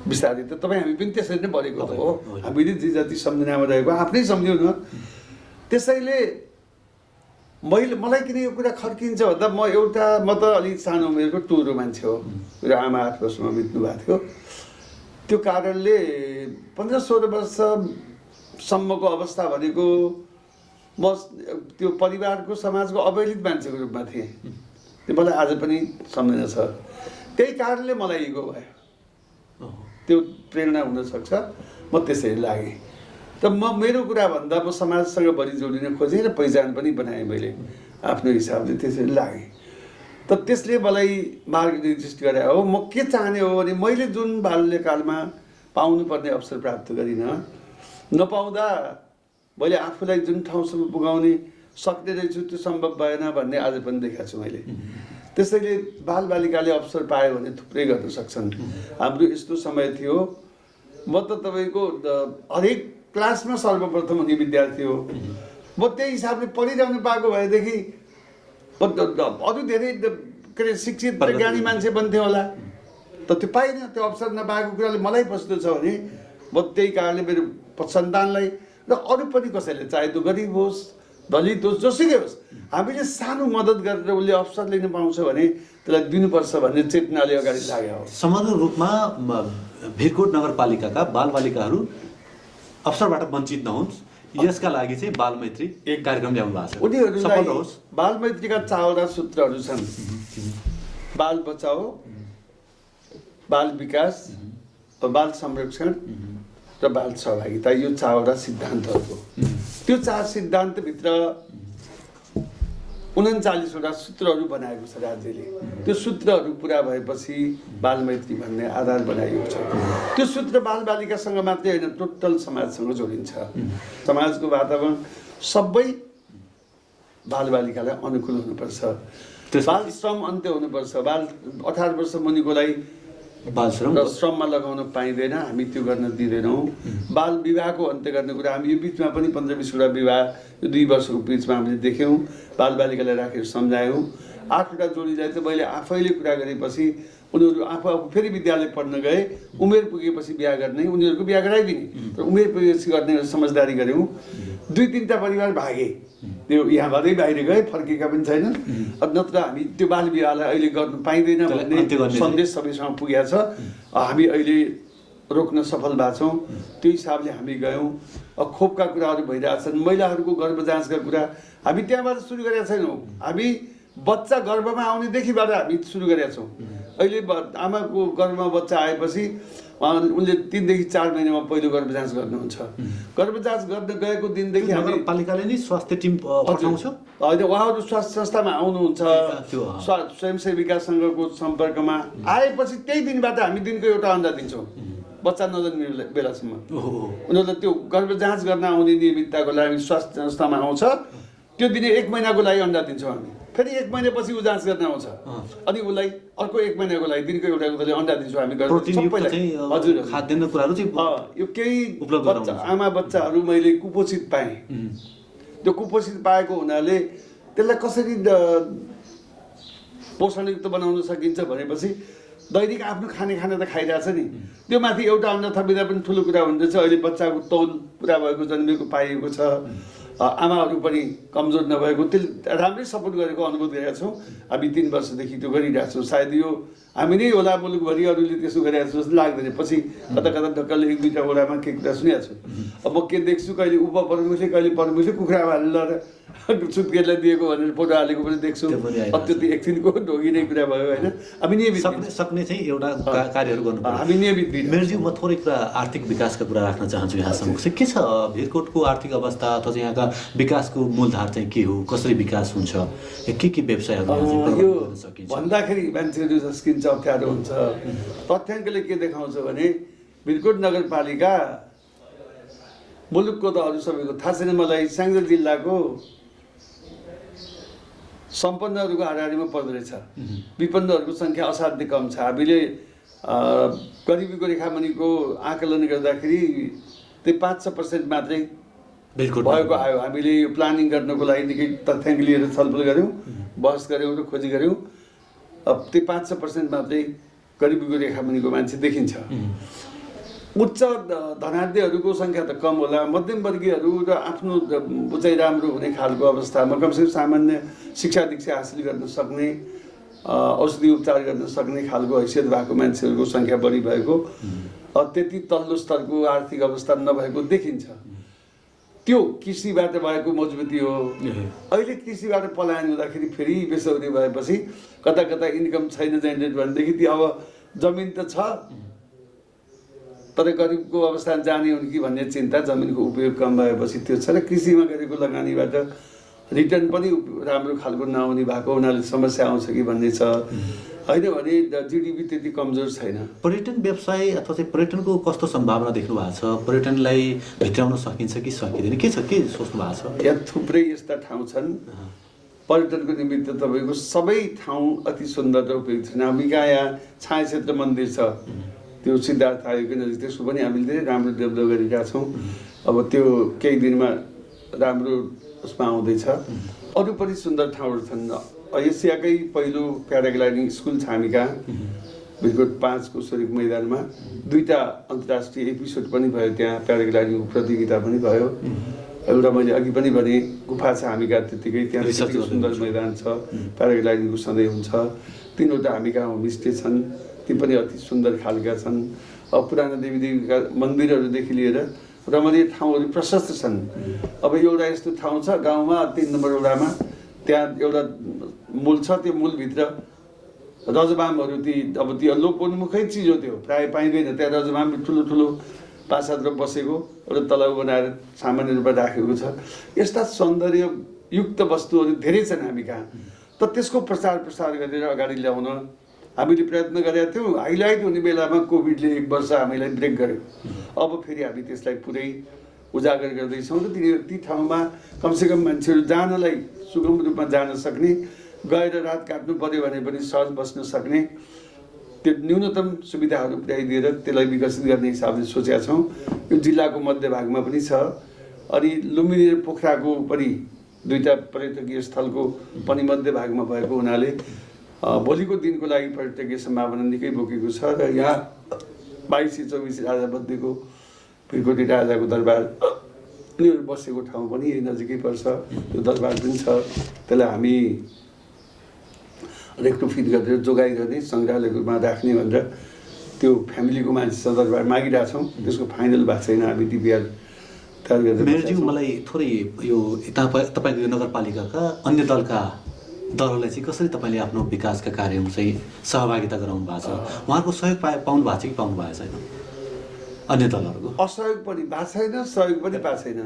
बिस्तारै। त तपाईँ हामी पनि त्यसरी नै बढेको हो। हामीले जे जति सम्झनामा रहेको आफ्नै सम्झ्यौँ न। त्यसैले मलाई किन यो कुरा खर्किन्छ भन्दा म त अलिक सानो उमेरको टुरो मान्छे हो। मेरो आमा 8 वर्षमा बित्नु भएको थियो। त्यो कारणले 15-16 वर्षसम्मको अवस्था भनेको म त्यो परिवारको समाजको अवहेलित मान्छेको रूपमा थिएँ। त्यो मलाई आज पनि सम्झना छ। त्यही कारणले मलाई इगो भयो। त्यो प्रेरणा हुनसक्छ, म त्यसरी लागेँ। त मेरो कुरा भन्दा म समाजसँग बढी जोडिन खोजेँ र पहिचान पनि बनाएँ मैले आफ्नो हिसाबले, त्यसरी लागेँ। त त्यसले मलाई मार्ग निर्दिष्ट गरे हो। म के चाहने हो भने मैले जुन बाल्यकालमा पाउनुपर्ने अवसर प्राप्त गरिनँ, नपाउँदा मैले आफूलाई जुन ठाउँसम्म पुगाउने सक्ने रहेछु त्यो सम्भव भएन भन्ने आज पनि देखाएको छु मैले। त्यसैले बालबालिकाले अवसर पायो भने थुप्रै गर्न सक्छन्। हाम्रो यस्तो समय थियो, म त तपाईँको हरेक क्लासमा सर्वप्रथम हुने विद्यार्थी हो। म त्यही हिसाबले पढिरहनु पाएको भएदेखि अरू धेरै के अरे शिक्षित ज्ञानी मान्छे बन्थ्यो होला। त त्यो पाइनँ, त्यो अवसर नपाएको कुराले मलाई कस्तो छ भने म त्यही कारणले मेरो सन्तानलाई र अरू पनि कसैले, चाहे त्यो गरिब होस्, दलित होस्, जोसुकै होस्, हामीले सानो मद्दत गरेर उसले अवसर लिन पाउँछ भने त्यसलाई दिनुपर्छ भन्ने चेतनाले अगाडि लाग्यो हो। समग्र रूपमा भिरकोट नगरपालिकाका बालबालिकाहरू अवसरबाट वञ्चित नहुन् यसका लागि चाहिँ बालमैत्री एक कार्यक्रम ल्याउनु भएको छ। उनीहरूलाई बालमैत्रीका 4वटा सूत्रहरू छन्: बाल बचाओ, बाल विकास, बाल संरक्षण र बाल सहभागिता। यो 4वटा सिद्धान्तहरूको त्यो 4 सिद्धान्तभित्र 39वटा सूत्रहरू बनाएको छ राज्यले। त्यो सूत्रहरू पुरा भएपछि बालमैत्री भन्ने आधार बनाइएको छ। त्यो सूत्र बालबालिकासँग मात्रै होइन, टोटल समाजसँग जोडिन्छ। समाजको वातावरण सबै बालबालिकालाई अनुकूल हुनुपर्छ। बाल श्रम अन्त्य हुनुपर्छ। 18 वर्ष मुनिकोलाई बाल श्रममा लगाउन पाइँदैन, हामी त्यो गर्न दिँदैनौँ। बाल विवाहको अन्त्य गर्ने कुरा हामी यो बिचमा पनि 15-20 वटा विवाह यो 2 वर्षको बिचमा हामीले देख्यौँ। बालबालिकालाई राखेर सम्झायौँ। 8वटा जोडीलाई त मैले आफैले कुरा गरेपछि उनीहरू आफू फेरि विद्यालय पढ्न गए, उमेर पुगेपछि बिहा गर्ने, उनीहरूको बिहा गराइदिने र उमेर पुगेपछि गर्ने समझदारी गऱ्यौँ। 2-3टा परिवार भागे, त्यो यहाँबाटै बाहिर गए, फर्केका पनि छैनन्। नत्र हामी त्यो बाल विवाहलाई अहिले गर्न पाइँदैन भन्ने सन्देश सबैसँग पुगेको छ। हामी अहिले रोक्न सफल भएको छौँ। त्यो हिसाबले हामी गयौँ। खोपका कुराहरू भइरहेछन्, महिलाहरूको गर्भ जाँचका कुरा हामी त्यहाँबाट सुरु गरेका छैनौँ। हामी बच्चा गर्भमा आउनेदेखिबाट हामी सुरु गरेका छौँ। अहिले आमाको गर्भमा बच्चा आएपछि उनले 3 देखि 4 महिनामा पहिलो गर्भ जाँच गर्नुहुन्छ। गर्भ जाँच गर्न गएको दिनदेखि नगरपालिकाले नै स्वास्थ्य टिम पठाउँछ। होइन, उहाँहरू स्वास्थ्य संस्थामा आउनुहुन्छ, स्वयंसेविकासँगको सम्पर्कमा आएपछि त्यही दिनबाट हामी दिनको एउटा अन्डा दिन्छौँ बच्चा नजन्मिने बेलासम्म। उनीहरूलाई त्यो गर्भ जाँच गर्न आउने नियमितताको लागि स्वास्थ्य संस्थामा आउँछ। त्यो दिने 1 महिनाको लागि अन्डा दिन्छौँ हामी। फेरि 1 महिनापछि ऊ जाँच गर्न आउँछ, अनि उसलाई अर्को 1 महिनाको लागि दिनको एउटा अन्डा दिन्छौँ हामी। हजुर, खाद्यान्न कुराहरू चाहिँ यो केही आमा बच्चाहरू मैले कुपोषित पाएँ। त्यो कुपोषित पाएको हुनाले त्यसलाई कसरी पोषणयुक्त बनाउन सकिन्छ भनेपछि दैनिक आफ्नो खाना त खाइरहेछ नि। त्यो माथि एउटा अन्डा थपिँदा पनि ठुलो कुरा हुँदैछ। अहिले बच्चाको तौल पुरा भएको जन्मेको पाइएको छ। आमाहरू पनि कमजोर नभएको, त्यसले राम्रै सपोर्ट गरेको अनुभव गरेका छौँ। हामी 3 वर्षदेखि त्यो गरिरहेको छौँ। सायद यो हामी नै होला मुलुकभरि अरूले त्यसो गरेको छ जस्तो लाग्दैन। पछि कता ढक्कलले 1-2टा वडामा के कुरा सुनेको छु। अब म के देख्छु, कहिले उपप्रमुखले कहिले प्रमुखले कुखुरा हालेर सुत्केतलाई दिएको भनेर फोटो हालेको पनि देख्छु। त्यो एकछिनको ढोगी नै कुरा भयो होइन। हामी नियमित सक्ने चाहिँ एउटा कार्यहरू गर्नु पर्छ। हामी नियमित मेयरज्यू, म थोरै कुरा आर्थिक विकासका कुरा राख्न चाहन्छु यहाँसम्म चाहिँ। के छ भिरकोटको आर्थिक अवस्था अथवा चाहिँ यहाँका विकासको मूलधार चाहिँ के हो, कसरी विकास हुन्छ, के व्यवसायहरू यो भन्दाखेरि मान्छेहरू झस्किन्छ, अप्ठ्यारो हुन्छ। तथ्याङ्कले के देखाउँछ भने भिरकोट नगरपालिका मुलुकको त अरू सबैको थाहा छैन मलाई, स्याङ्जा जिल्लाको सम्पन्नहरूको हाराहारीमा पर्दो रहेछ। विपन्नहरूको सङ्ख्या असाध्यै कम छ। हामीले गरिबीको रेखामुनिको आकलन गर्दाखेरि त्यही 5% मात्रै भएको आयो। हामीले यो प्लानिङ गर्नको लागि निकै तथ्याङ्क लिएर छलफल गऱ्यौँ, बहस गऱ्यौँ र खोजी गऱ्यौँ। अब त्यो 5% मात्रै गरिबीको रेखामुनिको मान्छे देखिन्छ। उच्च धनाढ्यहरूको सङ्ख्या त कम होला, मध्यमवर्गीयहरू र आफ्नो उचाइ राम्रो हुने खालको अवस्थामा कमसेकम सामान्य शिक्षा दीक्षा हासिल गर्न सक्ने, औषधि उपचार गर्न सक्ने खालको हैसियत भएको मान्छेहरूको सङ्ख्या बढी भएको, त्यति तल्लो स्तरको आर्थिक अवस्था नभएको देखिन्छ। त्यो कृषिबाट भएको मजबुती हो। अहिले कृषिबाट पलायन हुँदाखेरि फेरि बेसौरी भएपछि कता कता इन्कम छैन जेनेरेट भनेदेखि त्यो अब जमिन त छ तर गरिबको अवस्था जाने हुन् कि भन्ने चिन्ता, जमिनको उपयोग कम भएपछि त्यो छ। र कृषिमा गरेको लगानीबाट रिटर्न पनि राम्रो खालको नहुने भएको हुनाले समस्या आउँछ कि भन्ने छ। होइन भने जिडिपी त्यति कमजोर छैन। पर्यटन व्यवसाय अथवा चाहिँ पर्यटनको कस्तो सम्भावना देख्नु भएको छ? पर्यटनलाई भित्राउन सकिन्छ कि सकिँदैन, के छ, के सोच्नु भएको छ? यहाँ थुप्रै यस्ता ठाउँ छन् पर्यटनको निमित्त। तपाईँको सबै ठाउँ अति सुन्दर र उपयुक्त छन्। हामी कहाँ यहाँ छाया क्षेत्र मन्दिर छ, त्यो सिद्धार्थ आयोगको नजिक, त्यसको पनि हामीले धेरै राम्रो डेभलप गरिरहेका छौँ। अब त्यो केही दिनमा राम्रो उसमा आउँदैछ। अरू पनि सुन्दर ठाउँहरू छन्। एसियाकै पहिलो प्याराग्लाइडिङ स्कुल छ हामी कहाँ, बिरकोट 5 को शरीफ मैदानमा 2टा अन्तर्राष्ट्रिय एपिसोड पनि भयो। त्यहाँ प्याराग्लाइडिङ प्रतियोगिता पनि भयो। एउटा मैले अघि पनि भने गुफा छ हामी कहाँ त्यतिकै, त्यहाँ सुन्दर मैदान छ, प्याराग्लाइडिङको सधैँ हुन्छ। 3वटा हामी कहाँ होमस्टे छन्, ती पनि अति सुन्दर खालका छन्। अब पुराना देवी देवीका मन्दिरहरूदेखि लिएर रमणीय ठाउँहरू प्रशस्त छन्। अब एउटा यस्तो ठाउँ छ गाउँमा 3 नम्बर वडामा, त्यहाँ एउटा मूल छ, त्यो मूलभित्र रजबामहरू ती अब त्यो लोपोन्मुखै चिज हो, त्यो प्रायः पाइँदैन। त्यहाँ रजबाम ठुलो ठुलो पासाद्र बसेको एउटा तलाउ बनाएर सामान्य रूपमा राखेको छ। यस्ता सौन्दर्ययुक्त वस्तुहरू धेरै छन् हामी कहाँ। त त्यसको प्रचार प्रसार गरेर अगाडि ल्याउन हामीले प्रयत्न गरेका थियौँ। हाइलाइट हुने बेलामा कोभिडले 1 वर्ष हामीलाई ब्रेक गर्यो। अब फेरि हामी त्यसलाई पुरै उजागर गर्दैछौँ र ती ठाउँमा कमसेकम मान्छेहरू जानलाई सुगम रूपमा जान सक्ने, गएर रात काट्नु पर्यो भने पनि सहज बस्न सक्ने त्यो न्यूनतम सुविधाहरू पुर्याइदिएर त्यसलाई विकसित गर्ने हिसाबले सोचेका छौँ। यो जिल्लाको मध्यभागमा पनि छ। अनि लुम्बिनी र पोखराको पनि 2टा पर्यटकीय स्थलको पनि मध्यभागमा भएको हुनाले भोलिको दिनको लागि पर्यटकीय सम्भावना निकै बोकेको छ। र यहाँ 2224 राजा बद्देको बिरकोटे राजाको दरबार उनीहरू बसेको ठाउँ पनि यही नजिकै पर्छ। त्यो दरबार पनि छ, त्यसलाई हामी रेक्टोफिट गरेर जोगाइ गर्ने, सङ्ग्रहालयको रूपमा राख्ने भनेर त्यो फ्यामिलीको मान्छेसँग दरबार मागिरहेछौँ। त्यसको फाइनल भएको छैन। हामी डिपिआर तयार गरेर। मेयरज्यू, मलाई थोरै यो तपाईँको नगरपालिकाका अन्य दलहरूलाई चाहिँ कसरी तपाईँले आफ्नो विकासका कार्यमा चाहिँ सहभागिता गराउनु भएको छ? उहाँहरूको सहयोग पाउनु भएको छ कि पाउनु भएको छैन? अन्य दलहरूको असहयोग पनि भएको छैन, सहयोग पनि भएको छैन।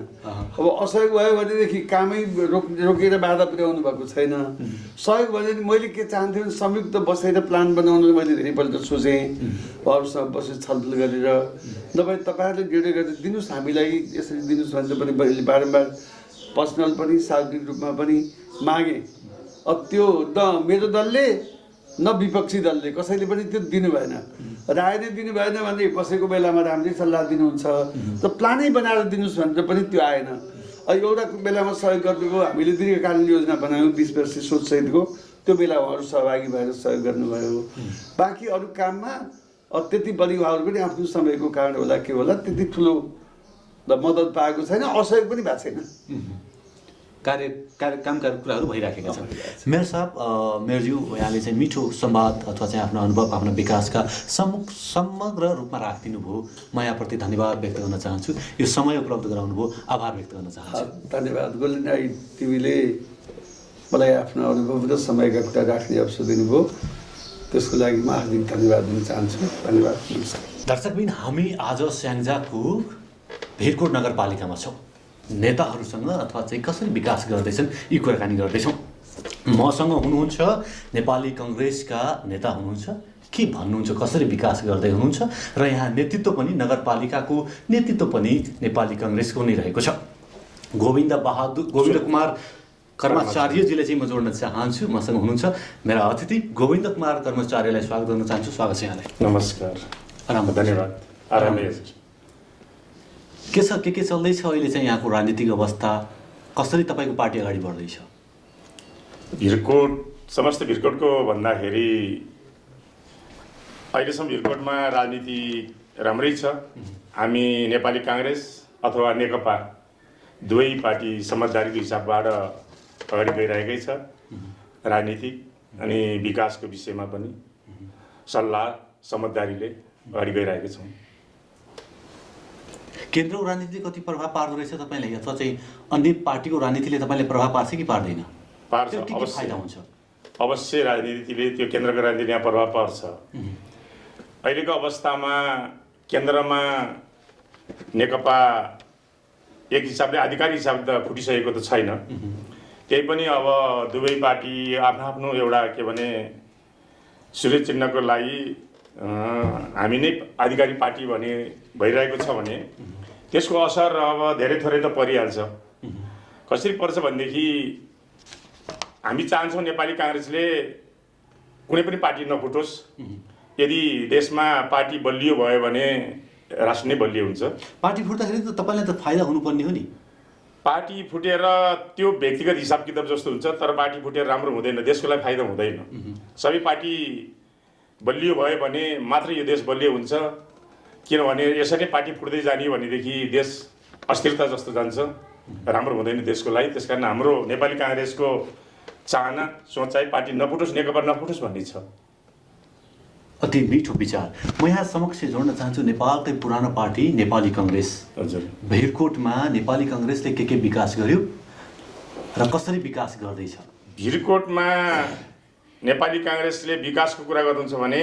अब असहयोग भयो भनेदेखि कामै रोकेर बाधा पुर्याउनु भएको छैन। सहयोग भयो भने मैले के चाहन्थेँ भने संयुक्त बसेर प्लान बनाउन मैले धेरैपल्ट सोचेँ, उहाँहरूसँग बसेर छलफल गरेर। नभए तपाईँहरूले डेढ गरेर दिनुहोस्, हामीलाई यसरी दिनुहोस् भनेर पनि मैले बारम्बार पर्सनल पनि सार्वजनिक रूपमा पनि मागेँ। अब त्यो मेरो दलले न विपक्षी दलले कसैले पनि त्यो दिनु भएन। राय नै दिनु भएन भने बसेको बेलामा राम्रै सल्लाह दिनुहुन्छ, त प्लानै बनाएर दिनुहोस् भनेर पनि त्यो आएन। एउटा बेलामा सहयोग गर्नुभयो, हामीले दीर्घकालीन योजना बनायौँ 20 वर्षीय सोचसहितको, त्यो बेला उहाँहरू सहभागी भएर सहयोग गर्नुभयो। बाँकी अरू काममा त्यति बढी उहाँहरू पनि आफ्नो समयको कारण होला के होला त्यति ठुलो मद्दत पाएको छैन, असहयोग पनि भएको छैन। कामका कुराहरू भइराखेका छन्। मेयर साहब, मेयरज्यू, यहाँले चाहिँ मिठो संवाद अथवा चाहिँ आफ्नो अनुभव, आफ्नो विकासका समग्र रूपमा राखिदिनु भयो। म यहाँप्रति धन्यवाद व्यक्त गर्न चाहन्छु। यो समय उपलब्ध गराउनु भयो, आभार व्यक्त गर्न चाहन्छु। धन्यवाद। गोल्डन आई टिभीले मलाई आफ्नो अनुभव र समयका कुरा राख्ने अवसर दिनुभयो, त्यसको लागि म हार्दिक धन्यवाद दिन चाहन्छु। धन्यवाद। दर्शकबिन, हामी आज स्याङ्जाको भिरकोट नगरपालिकामा छौँ। नेताहरूसँग अथवा चाहिँ कसरी विकास गर्दैछन् यी कुराकानी गर्दैछौँ। मसँग हुनुहुन्छ नेपाली कङ्ग्रेसका नेता हुनुहुन्छ, के भन्नुहुन्छ, कसरी विकास गर्दै हुनुहुन्छ, र यहाँ नेतृत्व पनि नगरपालिकाको नेतृत्व पनि नेपाली कङ्ग्रेसको नै रहेको छ। गोविन्द कुमार कर्माचार्यजीले चाहिँ म जोड्न चाहन्छु। मसँग हुनुहुन्छ मेरा अतिथि गोविन्द कुमार कर्माचार्यलाई स्वागत गर्न चाहन्छु। स्वागत छ यहाँलाई। नमस्कार। आराम धन्यवाद। आरामै हजुर। के छ के चल्दैछ अहिले चाहिँ यहाँको राजनीतिक अवस्था, कसरी तपाईँको पार्टी अगाडि बढ्दैछ? भिरकोट समस्त भिरकोटको भन्दाखेरि अहिलेसम्म भिरकोटमा राजनीति राम्रै छ। हामी नेपाली काङ्ग्रेस अथवा नेकपा दुवै पार्टी समझदारीको हिसाबबाट अगाडि गइरहेकै छ। राजनीति अनि विकासको विषयमा पनि सल्लाह समझदारीले अगाडि गइरहेका छौँ। केन्द्रको राजनीति कति प्रभाव पार्दो रहेछ तपाईँलाई, अथवा चाहिँ अन्य पार्टीको राजनीतिले तपाईँलाई प्रभाव पार्छ कि पार्दैन? पार्छ, फाइदा हुन्छ। अवश्य राजनीतिले त्यो केन्द्रको राजनीतिले यहाँ प्रभाव पार्छ। अहिलेको अवस्थामा केन्द्रमा नेकपा एक हिसाबले आधिकारिक हिसाबले त फुटिसकेको त छैन। त्यही पनि अब दुवै पार्टी आफ्नो आफ्नो एउटा के भने सूर्य चिन्हको लागि हामी नै आधिकारिक पार्टी भने भइरहेको छ भने त्यसको असर अब धेरै थोरै त परिहाल्छ। कसरी पर्छ भनेदेखि हामी चाहन्छौँ नेपाली काङ्ग्रेसले कुनै पनि पार्टी नफुटोस्। यदि देशमा पार्टी बलियो भयो भने राष्ट्र नै बलियो हुन्छ। पार्टी फुट्दाखेरि त तपाईँलाई त फाइदा हुनुपर्ने हो नि। पार्टी फुटेर त्यो व्यक्तिगत हिसाब किताब जस्तो हुन्छ, तर पार्टी फुटेर राम्रो हुँदैन, देशको लागि फाइदा हुँदैन। सबै पार्टी बलियो भयो भने मात्र यो देश बलियो हुन्छ। किनभने यसरी पार्टी फुट्दै जाने भनेदेखि देश अस्थिरता जस्तो जान्छ, राम्रो हुँदैन देशको लागि। त्यसकारण हाम्रो नेपाली काङ्ग्रेसको चाहना सोचाइ पार्टी नफुटोस्, नेकपा नफुटोस् भन्ने छ। अति मिठो विचार। म यहाँ समक्ष जोड्न चाहन्छु नेपालकै पुरानो पार्टी नेपाली काङ्ग्रेस। हजुर। भिरकोटमा नेपाली काङ्ग्रेसले के विकास गर्यो र कसरी विकास गर्दैछ? भिरकोटमा नेपाली काङ्ग्रेसले विकासको कुरा गर्नुहुन्छ भने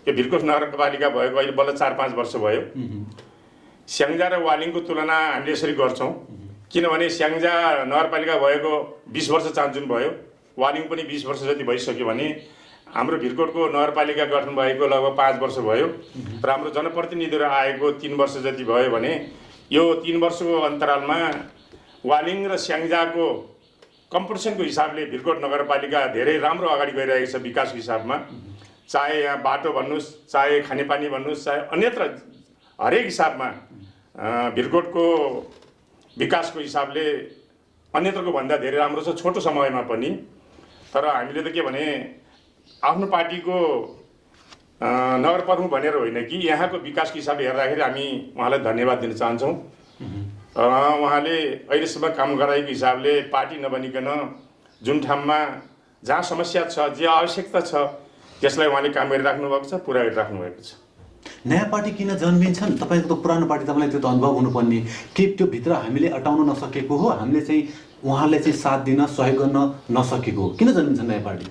यो भिरकोट नगरपालिका भएको अहिले बल्ल 4-5 वर्ष भयो। स्याङ्जा र वालिङको तुलना हामीले यसरी गर्छौँ किनभने स्याङ्जा नगरपालिका भएको 20 वर्ष चान्चुन भयो, वालिङ पनि 20 वर्ष जति भइसक्यो भने हाम्रो भिरकोटको नगरपालिका गठन भएको लगभग 5 वर्ष भयो र हाम्रो जनप्रतिनिधिहरू आएको 3 वर्ष जति भयो भने यो 3 वर्षको अन्तरालमा वालिङ र स्याङ्जाको कम्पिटिसनको हिसाबले भिरकोट नगरपालिका धेरै राम्रो अगाडि गइरहेको छ विकासको हिसाबमा। चाहे यहाँ बाटो भन्नुहोस्, चाहे खानेपानी भन्नुहोस्, चाहे अन्यत्र हरेक हिसाबमा भिरकोटको विकासको हिसाबले अन्यत्रको भन्दा धेरै राम्रो छ छोटो समयमा पनि। तर हामीले त के भने आफ्नो पार्टीको नगर प्रमुख भनेर होइन कि यहाँको विकासको हिसाबले हेर्दाखेरि हामी उहाँलाई धन्यवाद दिन चाहन्छौँ। उहाँले अहिलेसम्म काम गराएको हिसाबले पार्टी नबनिकन जुन ठाउँमा जहाँ समस्या छ, जे आवश्यकता छ त्यसलाई उहाँले काम गरिराख्नु भएको छ, पुरा गरिराख्नु भएको छ। नयाँ पार्टी किन जन्मिन्छन्? तपाईँको त पुरानो पार्टी, तपाईँलाई त्यो त अनुभव हुनुपर्ने। के त्यो भित्र हामीले अटाउन नसकेको हो, हामीले चाहिँ उहाँलाई चाहिँ साथ दिन सहयोग गर्न नसकेको हो? किन जन्मिन्छन् नयाँ पार्टी?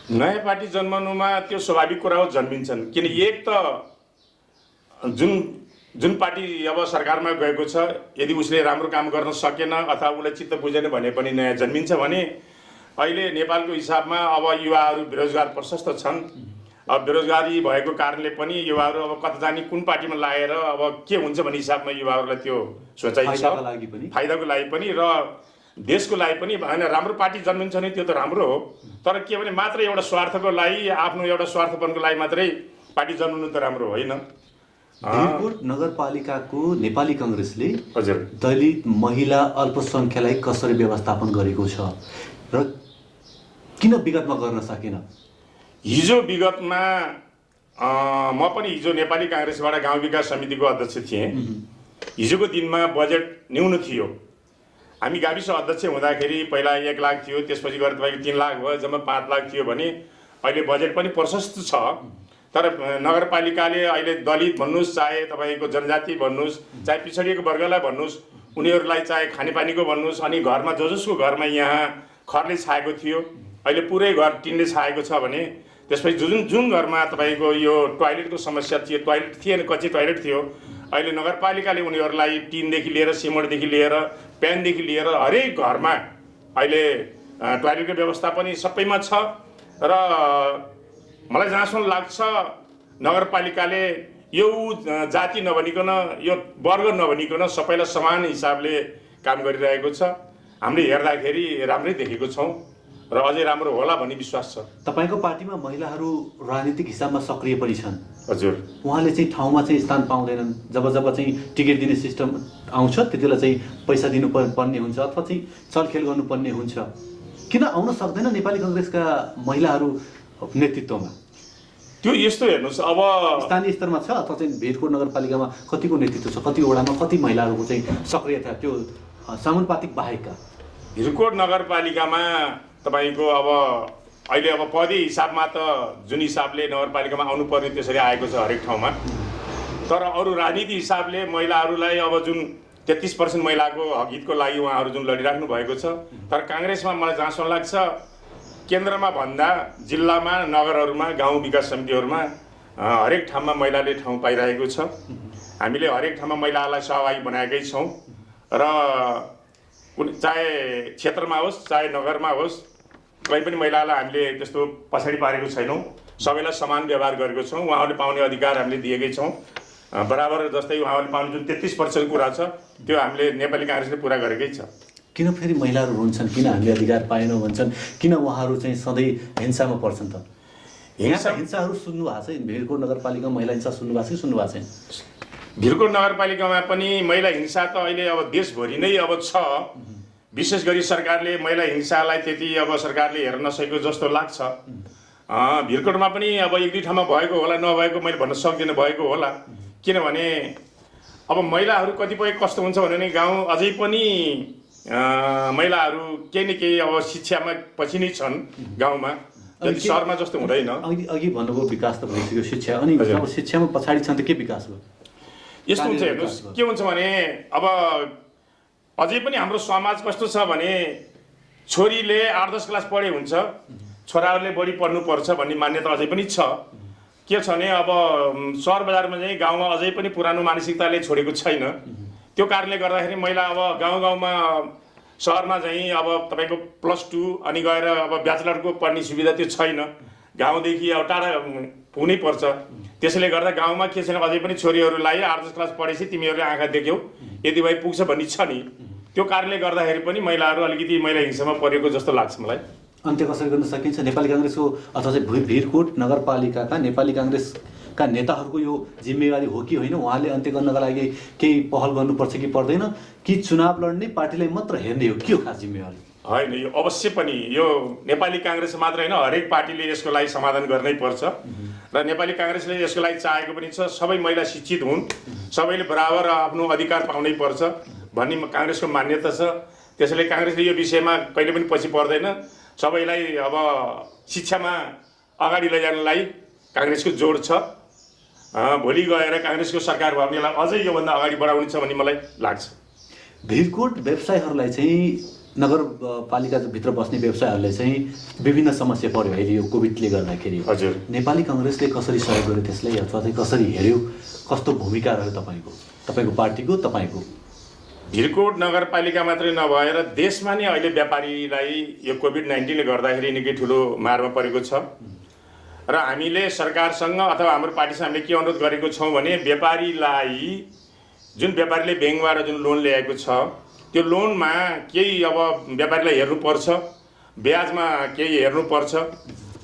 नयाँ पार्टी जन्मनुमा त्यो स्वाभाविक कुरा हो, जन्मिन्छन्। किन एक त जुन पार्टी अब सरकारमा गएको छ यदि उसले राम्रो काम गर्न सकेन अथवा उसलाई चित्त बुझेन भने पनि नयाँ जन्मिन्छ। भने अहिले नेपालको हिसाबमा अब युवाहरू बेरोजगार प्रशस्त छन्। अब बेरोजगारी भएको कारणले पनि युवाहरू अब कता जाने, कुन पार्टीमा लागेर अब के हुन्छ भन्ने हिसाबमा युवाहरूलाई त्यो सोचाइ छ, फाइदाको लागि पनि र देशको लागि पनि। होइन, राम्रो पार्टी जन्मिन्छ भने त्यो त राम्रो हो, तर के भने मात्र एउटा स्वार्थको लागि, आफ्नो एउटा स्वार्थपनको लागि मात्रै पार्टी जन्मनु त राम्रो होइन। भिरकोट नगरपालिकाको नेपाली काङ्ग्रेसले हजुर दलित, महिला, अल्पसङ्ख्यालाई कसरी व्यवस्थापन गरेको छ र किन विगतमा गर्न सकेन? हिजो विगतमा म पनि हिजो नेपाली काङ्ग्रेसबाट गाउँ विकास समितिको अध्यक्ष थिएँ। हिजोको दिनमा बजेट न्यून थियो। हामी गाविस अध्यक्ष हुँदाखेरि पहिला 1 लाख थियो, त्यसपछि गएर तपाईँको 3 लाख भयो, जम्मा 5 लाख थियो भने अहिले बजेट पनि प्रशस्त छ। तर नगरपालिकाले अहिले दलित भन्नुहोस्, चाहे तपाईँको जनजाति भन्नुहोस्, चाहे पिछडिएको वर्गलाई भन्नुहोस्, उनीहरूलाई चाहे खानेपानीको भन्नुहोस्, अनि घरमा जसको घरमा यहाँ खरले छाएको थियो अहिले पुरै घर टिनले छाएको छ भने त्यसपछि जुन घरमा तपाईँको यो टोयलेटको समस्या थियो, टोयलेट थिएन, कच्ची टोयलेट थियो, अहिले नगरपालिकाले उनीहरूलाई टिनदेखि लिएर, सिमेन्टदेखि लिएर, प्यानदेखि लिएर हरेक घरमा अहिले टोयलेटको व्यवस्था पनि सबैमा छ। र मलाई जहाँसम्म लाग्छ नगरपालिकाले यो जाति नभनिकन, यो वर्ग नभनिकन सबैलाई समान हिसाबले काम गरिरहेको छ। हामीले हेर्दाखेरि राम्रै देखेको छौँ र अझै राम्रो होला भन्ने विश्वास छ। तपाईँको पार्टीमा महिलाहरू राजनीतिक हिसाबमा सक्रिय पनि छन्। हजुर, उहाँले चाहिँ ठाउँमा चाहिँ स्थान पाउँदैनन्। जब चाहिँ टिकट दिने सिस्टम आउँछ त्यति बेला चाहिँ पैसा दिनु पर्ने हुन्छ अथवा चाहिँ चलखेल गर्नुपर्ने हुन्छ। किन आउन सक्दैन नेपाली काङ्ग्रेसका महिलाहरू नेतृत्वमा? त्यो यस्तो हेर्नुहोस्, अब स्थानीय स्तरमा छ अथवा चाहिँ भिरकोट नगरपालिकामा कतिको नेतृत्व छ, कति वडामा कति महिलाहरूको चाहिँ सक्रियता त्यो समानुपातिक बाहेकका? भिरकोट नगरपालिकामा तपाईँको अब अहिले अब पदी हिसाबमा त जुन हिसाबले नगरपालिकामा आउनुपर्ने त्यसरी आएको छ हरेक ठाउँमा। तर अरू राजनीति हिसाबले महिलाहरूलाई अब जुन 33% महिलाको हक हितको लागि उहाँहरू जुन लडिराख्नु भएको छ। तर काङ्ग्रेसमा मलाई जहाँसम्म लाग्छ केन्द्रमा भन्दा जिल्लामा, नगरहरूमा, गाउँ विकास समितिहरूमा हरेक ठाउँमा महिलाले ठाउँ पाइरहेको छ। हामीले हरेक ठाउँमा महिलाहरूलाई सहभागी बनाएकै छौँ र चाहे क्षेत्रमा होस् चाहे नगरमा होस् कहीँ पनि महिलालाई हामीले त्यस्तो पछाडि पारेको छैनौँ। सबैलाई समान व्यवहार गरेको छौँ। उहाँहरूले पाउने अधिकार हामीले दिएकै छौँ बराबर। जस्तै उहाँहरूले पाउने जुन 33% कुरा छ त्यो हामीले नेपाली काङ्ग्रेसले पुरा गरेकै छ। किन फेरि महिलाहरू रुन्छन्, किन हामीले अधिकार पाएनौँ भन्छन्, किन उहाँहरू चाहिँ सधैँ हिंसामा पर्छन् त? हिंसाहरू सुन्नु भएको छ? भिरकोट नगरपालिकामा महिला हिंसा सुन्नु भएको छ कि सुन्नु भएको छैन? भिरकोट नगरपालिकामा पनि महिला हिंसा त अहिले अब देशभरि नै अब छ। विशेष गरी सरकारले महिला हिंसालाई त्यति अब सरकारले हेर्न नसकेको जस्तो लाग्छ। भिरकोटमा पनि अब एक दुई ठाउँमा भएको होला, नभएको मैले भन्न सक्दिनँ, भएको होला। किनभने अब महिलाहरू कतिपय कस्तो हुन्छ भने गाउँ अझै पनि महिलाहरू केही न केही अब शिक्षामा पछि नै छन् गाउँमा, जति सहरमा जस्तो हुँदैन। अघि भन्नुभयो विकास त भइसक्यो शिक्षा, अनि अब शिक्षामा पछाडि छन् त के विकास भयो? यस्तो हुन्छ हेर्नुहोस्, के हुन्छ भने अब अझै पनि हाम्रो समाज कस्तो छ भने छोरीले 8-10 क्लास पढे हुन्छ, छोराहरूले बढी पढ्नुपर्छ भन्ने मान्यता अझै पनि छ। के छ भने अब सहर बजारमा चाहिँ गाउँमा अझै पनि पुरानो मानसिकताले छोडेको छैन। त्यो कारणले गर्दाखेरि महिला अब गाउँ गाउँमा सहरमा चाहिँ अब तपाईँको +2 अनि गएर अब ब्याचलरको पढ्ने सुविधा त्यो छैन। गाउँदेखि अब टाढा पुग्नै पर्छ। त्यसैले गर्दा गाउँमा के छैन, अझै पनि छोरीहरूलाई 8-10 क्लास पढेपछि तिमीहरूले आँखा देख्यौ यदि भाइ पुग्छ भन्ने छ नि। त्यो कारणले गर्दाखेरि पनि महिलाहरू अलिकति महिला हिंसामा परेको जस्तो लाग्छ मलाई। अन्त्य कसरी गर्न सकिन्छ? नेपाली काङ्ग्रेसको अथवा चाहिँ भिरकोट नगरपालिकाका नेपाली काङ्ग्रेसका नेताहरूको यो जिम्मेवारी हो कि होइन? उहाँले अन्त्य गर्नका लागि केही पहल गर्नुपर्छ कि पर्दैन, कि चुनाव लड्ने पार्टीलाई मात्र हेर्ने हो, के हो खास जिम्मेवारी? होइन, यो अवश्य पनि यो नेपाली काङ्ग्रेस मात्र होइन, हरेक पार्टीले यसको लागि समाधान गर्नै पर्छ र नेपाली काङ्ग्रेसले यसको लागि चाहेको पनि छ। सबै महिला शिक्षित हुन्, सबैले बराबर आफ्नो अधिकार पाउनै पर्छ भन्ने काङ्ग्रेसको मान्यता छ। त्यसैले काङ्ग्रेसले यो विषयमा कहिले पनि पछि पर्दैन। सबैलाई अब शिक्षामा अगाडि लैजानलाई काङ्ग्रेसको जोड छ। भोलि गएर काङ्ग्रेसको सरकार भयो भने यसलाई अझै योभन्दा अगाडि बढाउनु छ भन्ने मलाई लाग्छ। भिरकोट व्यवसायहरूलाई चाहिँ नगरपालिकाभित्र बस्ने व्यवसायहरूलाई चाहिँ विभिन्न समस्या पर्यो अहिले यो कोभिडले गर्दाखेरि। हजुर, नेपाली काङ्ग्रेसले कसरी सहयोग गर्यो त्यसलाई, अथवा चाहिँ कसरी हेऱ्यो, कस्तो भूमिका रह्यो तपाईँको पार्टीको, तपाईँको? भिरकोट नगरपालिका मात्रै नभएर देशमा नै अहिले व्यापारीलाई यो कोभिड-19ले गर्दाखेरि निकै ठुलो मारमा परेको छ र हामीले सरकारसँग अथवा हाम्रो पार्टीसँग हामीले के अनुरोध गरेको छौँ भने व्यापारीलाई, जुन व्यापारीले ब्याङ्कबाट जुन लोन ल्याएको छ त्यो लोनमा केही अब व्यापारीलाई हेर्नुपर्छ, ब्याजमा केही हेर्नुपर्छ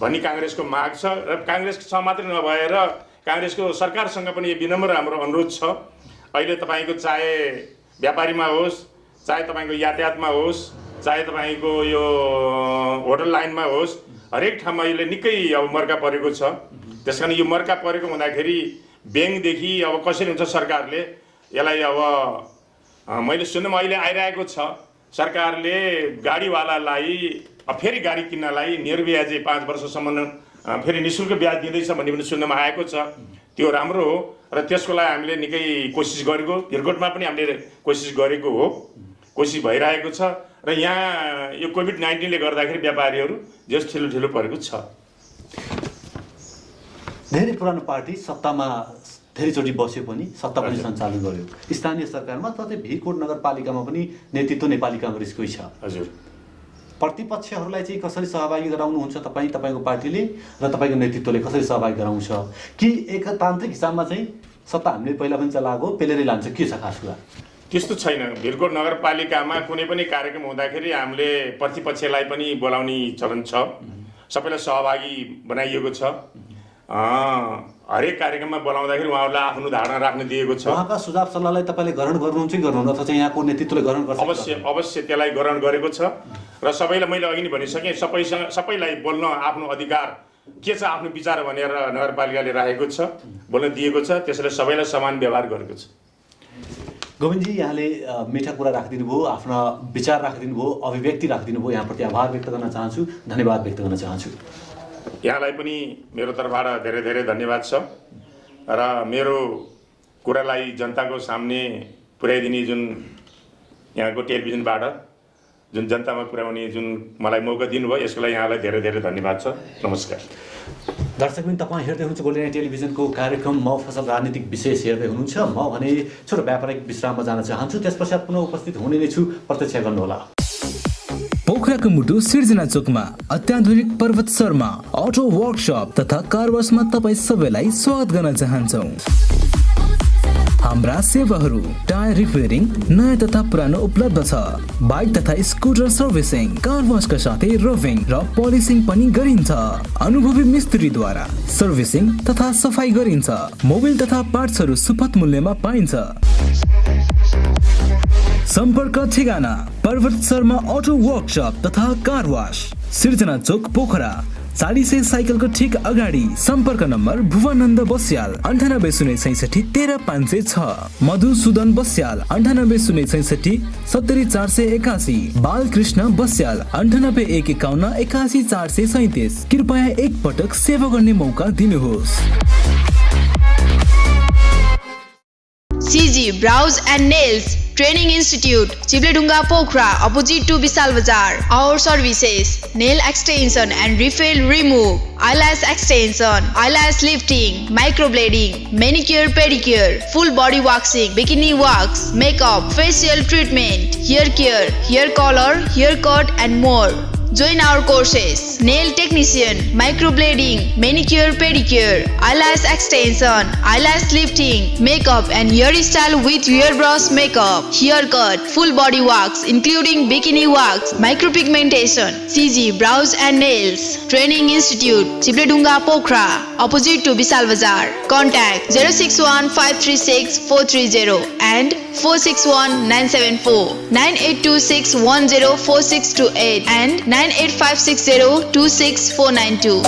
भन्ने काङ्ग्रेसको माग छ र काङ्ग्रेससँग मात्रै नभएर काङ्ग्रेसको सरकारसँग पनि यो विनम्र हाम्रो अनुरोध छ। अहिले तपाईँको चाहे व्यापारीमा होस्, चाहे तपाईँको यातायातमा होस्, चाहे तपाईँको यो होटल लाइनमा होस्, हरेक ठाउँमा यसले निकै अब मर्का परेको छ। त्यस कारण यो मर्का परेको हुँदाखेरि ब्याङ्कदेखि अब कसरी हुन्छ सरकारले यसलाई अब मैले सुन्नमा अहिले आइरहेको छ सरकारले गाडीवालालाई फेरि गाडी किन्नलाई निर्ब्याजे 5 वर्षसम्म फेरि निःशुल्क ब्याज दिँदैछ भन्ने पनि सुन्नमा आएको छ। त्यो राम्रो हो र त्यसको लागि हामीले निकै कोसिस गरेको, भिरकोटमा पनि हामीले कोसिस गरेको हो, कोसिस भइरहेको छ र यहाँ यो कोभिड-19ले गर्दाखेरि व्यापारीहरू जस ठुलो परेको छ। धेरै पुरानो पार्टी सत्तामा धेरैचोटि बस्यो पनि, सत्ता पनि सञ्चालन गर्यो स्थानीय सरकारमा, तथै भिरकोट नगरपालिकामा पनि नेतृत्व नेपाली काङ्ग्रेसकै छ। हजुर, प्रतिपक्षहरूलाई चाहिँ कसरी सहभागी गराउनुहुन्छ तपाईँको पार्टीले र तपाईँको नेतृत्वले कसरी सहभागी गराउँछ? कि एकतान्त्रिक हिसाबमा चाहिँ सत्ता हामीले पहिला पनि चलाएको पेलेरै लान्छ, के छ खास कुरा? त्यस्तो छैन। भिरकोट नगरपालिकामा कुनै पनि कार्यक्रम हुँदाखेरि हामीले प्रतिपक्षलाई पनि बोलाउने चलन छ, सबैलाई सहभागी बनाइएको छ। हरेक कार्यक्रममा बोलाउँदाखेरि उहाँहरूलाई आफ्नो धारणा राख्न दिएको छ। उहाँका सुझाव सल्लाहलाई तपाईँले ग्रहण गर्नुहुन्छ कि गर्नुहुन्न, अथवा चाहिँ यहाँको नेतृत्वले ग्रहण गर्छ? अवश्य त्यसलाई ग्रहण गरेको छ र सबैलाई मैले अघि नै भनिसकेँ, सबैलाई बोल्न आफ्नो अधिकार के छ, आफ्नो विचार भनेर नगरपालिकाले राखेको छ, बोल्न दिएको छ। त्यसैले सबैलाई समान व्यवहार गरेको छ। गोविन्दजी, यहाँले मिठा कुरा राखिदिनु भयो, आफ्ना विचार राखिदिनु भयो, अभिव्यक्ति राखिदिनु भयो। यहाँप्रति आभार व्यक्त गर्न चाहन्छु, धन्यवाद व्यक्त गर्न चाहन्छु। यहाँलाई पनि मेरो तर्फबाट धेरै धेरै धन्यवाद छ र मेरो कुरालाई जनताको सामने पुर्याइदिने जुन यहाँको टेलिभिजनबाट जुन जनतामा पुर्याउने जुन मलाई मौका दिनुभयो, यसको लागि यहाँलाई धेरै धेरै धन्यवाद छ। नमस्कार। दर्शकबिन, तपाईँ हेर्दै हुनुहुन्छ गोल्डेन टेलिभिजनको कार्यक्रम म फसल राजनीतिक विशेष हेर्दै हुनुहुन्छ। म भने छोटो व्यापारिक विश्राममा जान चाहन्छु, त्यसपश्चात पुनः उपस्थित हुने नै छु, प्रत्यक्ष गर्नुहोला। पोखराको मुटु सिर्जना चोकमा अत्याधुनिक पर्वत शर्मा अटो वर्कशप तथा कार वाशमा तपाईँ सबैलाई स्वागत गर्न चाहन्छौँ। हाम्रा सेवाहरू टायर रिपेयरिङ नयाँ तथा पुरानो उपलब्ध छ, बाइक तथा स्कुटर सर्भिसिङ, कार वाशका साथै रफिङ र पोलिसिङ पनि गरिन्छ। अनुभवी मिस्त्रीद्वारा सर्भिसिङ तथा सफाई गरिन्छ। मोबिल तथा पार्ट्सहरू सुपथ मूल्यमा पाइन्छ। सम्पर्क ठेगाना पर्वत शर्मा अटो वर्कशप तथा कार वाश, सिर्जना चोक, पोखरा। 40 साइकलको ठिक अगाडि। सम्पर्क नम्बर भुवनन्द बस्याल 9806 13506, मधुसूदन बस्याल 9806 70481, बालकृष्ण बस्याल 9851 81437। कृपया एक पटक सेवा गर्ने मौका दिनुहोस्। CG Brows and Nails Training Institute, Chibledunga, Pokhara, opposite to Vishal Bazaar. Our services: nail extension and refill remove, eyelash extension, eyelash lifting, microblading, manicure pedicure, full body waxing, bikini wax, makeup, facial treatment, hair care, hair color, haircut and more. Join our courses: nail technician, microblading, manicure pedicure, eyelash extension, eyelash lifting, makeup and hairstyle with hairbrush makeup, haircut, full body wax including bikini wax, micropigmentation. CG Brows and Nails Training Institute, Chibledunga, Pokhara, opposite to Vishal Bazaar. Contact 061 536 430 and 461 974, 9826 104628 and 98560 26492.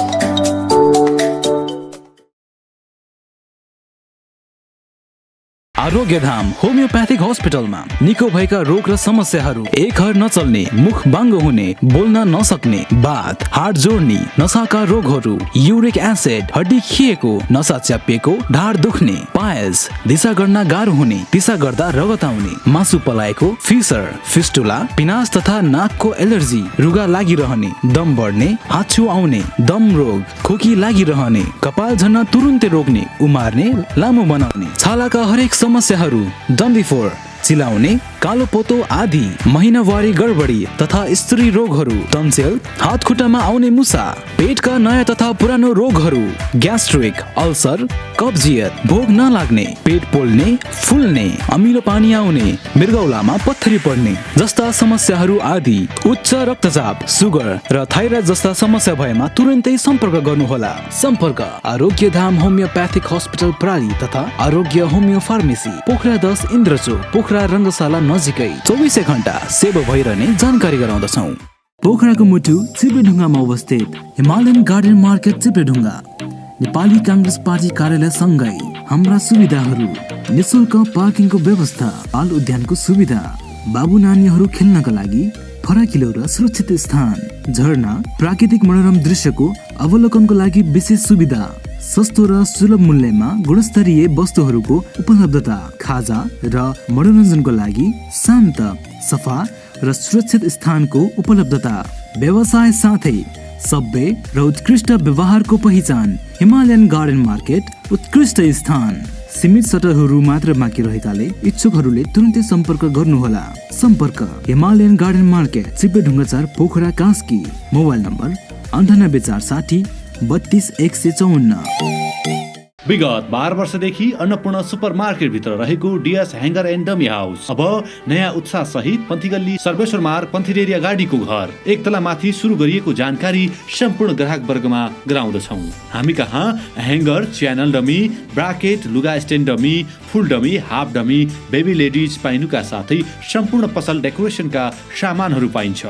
Arogyadham homoeopathic हस्पिटलमा निको भएका रोग र समस्याहरू, एक हर नचल्ने, मुख बाङ्गो हुने, बोल्न नसक्ने, बात, हाड जोड्ने, नसाका रोगहरू, युरिक एसिड, हड्डी खिएको, नसा च्यापिएको, ढाड दुख्ने, पायल्स, दिशा गर्न गाह्रो हुने, दिशा गर्दा रगत आउने, मासु पलाएको, फिसर, फिस्टुला, पिनास तथा नाकको एलर्जी, रुगा लागिरहने, दम बढ्ने, हाच्छु आउने, दम रोग, खोकी लागिरहने, कपाल झर्न तुरुन्तै रोक्ने, उमार्ने, लामो बनाउने, छालाका हरेक समस्याहरू, डन्डीफोर, चिलाउने, कालो पोतो आदि, महिनावारी गडबडी तथा स्त्री रोगहरू, टन्सिल, हात खुट्टामा आउने मुसा, पेटका नयाँ तथा पुरानो रोगहरू, ग्यास्ट्रिक, अल्सर, कब्जियत, भोग नलाग्ने, पेट पोल्ने, फुल्ने, अमिलो पानी आउने, मृगौलामा पत्थरी पर्ने जस्ता समस्याहरू आदि, उच्च रक्तचाप, सुगर र थाइरोइड जस्ता समस्या भएमा तुरन्तै सम्पर्क गर्नुहोला। सम्पर्क आरोग्यधाम होमियोप्याथिक हस्पिटल प्राली तथा आरोग्य होमियो फार्मेसी, पोखरा 10 इन्द्रचोक, पोखरा रङ्गशाला नजिकै 24 घण्टा सेवा भइरहने जानकारी गराउँदछौँ। पोखराको मुटु चिप्लेढुङ्गामा अवस्थित Himalayan garden market Chipledhunga, Nepali Congress party कार्यालय सँगै हाम्रा सुविधाहरू: निशुल्क पार्किङको व्यवस्था, बाल उद्यानको सुविधा, बाबु नानीहरू खेल्नका लागि फराकिलो र सुरक्षित स्थान, झरना, प्राकृतिक मनोरम दृश्यको अवलोकनको लागि विशेष सुविधा, सस्तो र सुलभ मूल्यमा गुणस्तरीय वस्तुहरूको उपलब्धता, खाजा र मनोरञ्जनको लागि शान्त, सफा र सुरक्षित स्थानको उपलब्धता, व्यवसाय साथै सभ्य र उत्कृष्ट व्यवहारको पहिचान। हिमालयन गार्डन मार्केट उत्कृष्ट स्थान। सीमित सटरहरू मात्र बाँकी रहेकाले इच्छुकहरूले तुरन्तै सम्पर्क गर्नुहोला। सम्पर्क Himalayan garden market, Chipledhunga 4, Pokhara, Kaski. Mobile number 98 460 32 154। विगत 12 वर्षदेखि अन्नपूर्ण सुपरमार्केटभित्र रहेको DS hanger and dummy house अब नयाँ उत्साह सहित पन्थीगल्ली सर्वेश्वर मार्ग पन्थीरेरिया गाडीको घर एक तला माथि सुरु गरिएको जानकारी सम्पूर्ण ग्राहक वर्गमा गराउँदछौँ। हामी कहाँ ह्याङ्गर, च्यानल डमी, ब्राकेट, लुगा stand dummy, full dummy, half dummy, baby ladies पाइनुका साथै सम्पूर्ण पसल डेकोरेसनका सामानहरू पाइन्छ।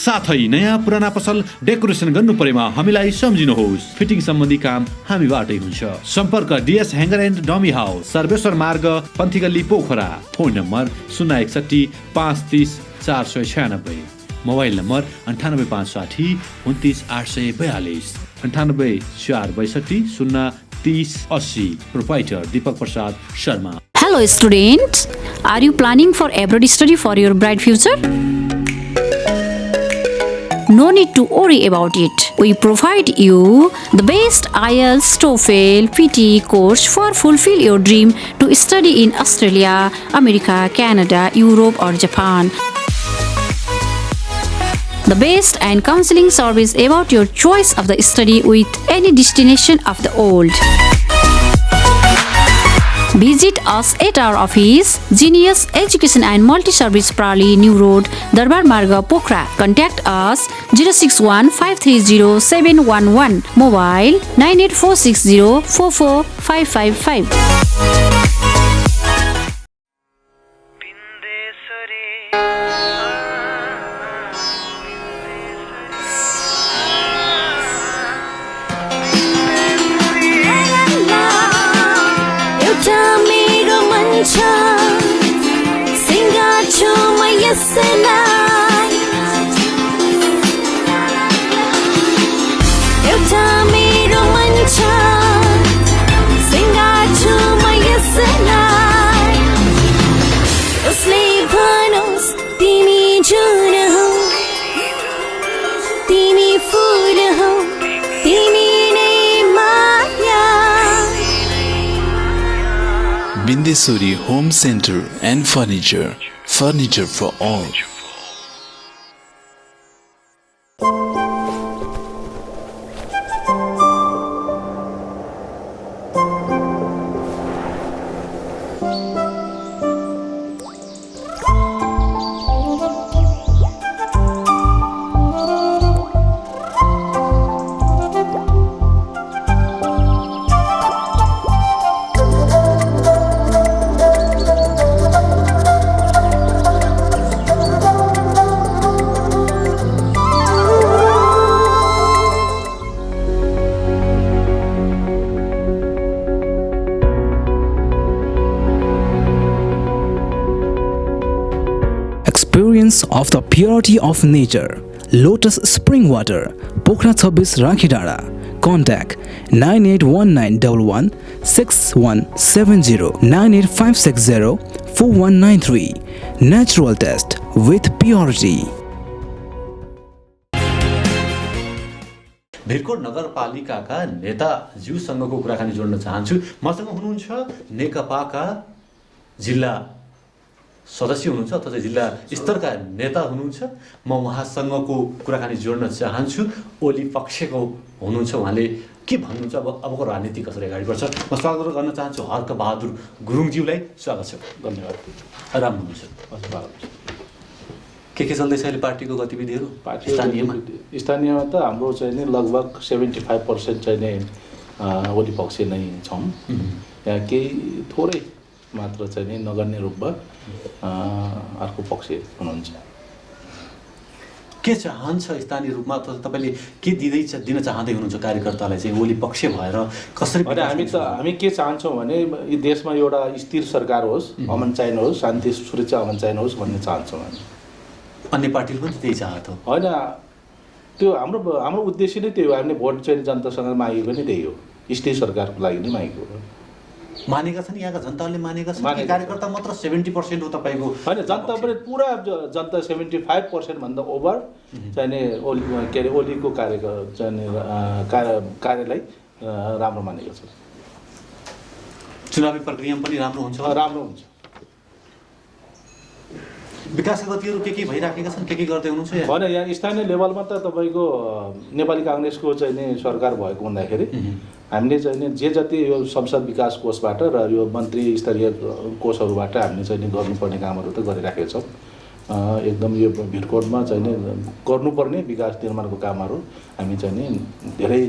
साथै नयाँ पुराना पसल डेकोरेसन गर्नु परेमा हामीलाई सम्झिनुहोस्। फिटिङ सम्बन्धी काम हामीबाटै हुन्छ। सम्पर्क DS hanger and dummy house, Sarveshwar Marg Panthigalli Pokhara. Phone number 061 530 496, mobile number 98 560 29 842, 98 462 0 30 80। Proprietor Deepak Prasad Sharma. Hello students, are you planning for abroad study for your bright future? No need to worry about it. We provide you the best IELTS, TOEFL, PT course for fulfill your dream to study in Australia, America, Canada, Europe or Japan. The best and counseling service about your choice of the study with any destination of the world. Visit us at our office, Genius Education and Multi-Service Prali, New Road, Darbar Marga, Pokhara. Contact us 061 530 711, mobile 98460 44555. Bindesuri Home Center and Furniture. Furniture for all. Experience of the purity of nature. Lotus Spring Water, Pokhara 26 Rakhidara. Contact 981911 6170 98560 4193. Natural test with purity. Bhirkot नगरपालिकाका नेताज्यूसँगको कुराकानी जोड्न चाहन्छु। मसँग हुनुहुन्छ नेकपाका जिल्ला सदस्य हुनुहुन्छ अथवा जिल्ला स्तरका नेता हुनुहुन्छ। म उहाँसँगको कुराकानी जोड्न चाहन्छु। ओली पक्षको हुनुहुन्छ, उहाँले के भन्नुहुन्छ, अबको राजनीति कसरी अगाडि बढ्छ। म स्वागत गर्न चाहन्छु हर्क बहादुर गुरुङज्यूलाई। स्वागत छ। धन्यवाद। राम्रो हुनुहुन्छ। के चल्दैछ अहिले पार्टीको गतिविधिहरू? स्थानीयमा त हाम्रो चाहिँ नि लगभग 75% चाहिँ नै ओली पक्ष नै छौँ। यहाँ केही थोरै मात्र चाहिँ नि नगर्ने रूपमा अर्को पक्ष हुनुहुन्छ। के चाहन्छ स्थानीय रूपमा अथवा तपाईँले के दिन चाहँदै हुनुहुन्छ कार्यकर्तालाई चाहिँ ओली पक्ष भएर कसरी? हामी के चाहन्छौँ भने यी देशमा एउटा स्थिर सरकार होस्, अमन चैन होस्, शान्ति सुरक्षा अमन चैन होस् भन्ने चाहन्छौँ हामी। अन्य पार्टीले पनि त्यही चाहत हो होइन? त्यो हाम्रो उद्देश्य नै त्यही हो। हामीले भोट चाहिँ जनतासँग मागेको नै त्यही हो, स्थिर सरकारको लागि नै मागेको हो। मानेका छन् यहाँका जनताले मानेका छन्। कार्यकर्ता मात्र 70% हो तपाईँको? होइन, जनता पनि पुरा जनता 75% भन्दा ओभर चाहिँ नि ओली के अरे ओलीको कार्यलाई राम्रो मानेको छ। चुनावी प्रक्रिया पनि राम्रो हुन्छ? राम्रो हुन्छ। विकासका गतिहरू के भइराखेका छन्? के गर्दै हुनुहुन्छ? होइन, यहाँ स्थानीय लेभलमा त तपाईँको नेपाली काङ्ग्रेसको चाहिँ नि सरकार भएको हुँदाखेरि हामीले चाहिँ नि जे जति यो संसद विकास कोषबाट र यो मन्त्री स्तरीय कोषहरूबाट हामीले चाहिँ नि गर्नुपर्ने कामहरू त गरिराखेका छौँ। एकदम यो भिडकोटमा चाहिँ नि गर्नुपर्ने विकास निर्माणको कामहरू हामी चाहिँ नि धेरै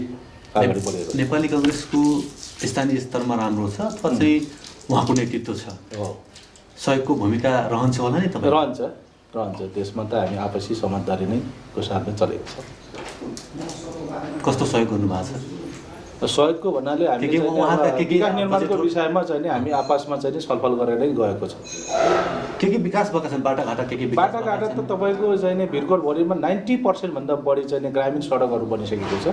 अगाडि बढेर नेपाली काङ्ग्रेसको स्थानीय स्तरमा राम्रो छ अथवा चाहिँ उहाँको नेतृत्व छ सहयोगको भूमिका रहन्छ होला नि तपाईँ? रहन्छ त्यसमा त हामी आपसी समझदारी नै को साथमा चलेको छ। कस्तो सहयोग गर्नुभएको छ? सहयोगको भन्नाले हामी विकास निर्माणको विषयमा चाहिँ नि हामी आपसमा चाहिँ नि छलफल गरेरै गएको छ। के विकास भएका छन्? बाटाघाटा बाटाघाटा त तपाईँको चाहिँ नि भिरकोटभरिमा 90% भन्दा बढी चाहिँ नि ग्रामीण सडकहरू बनिसकेको छ।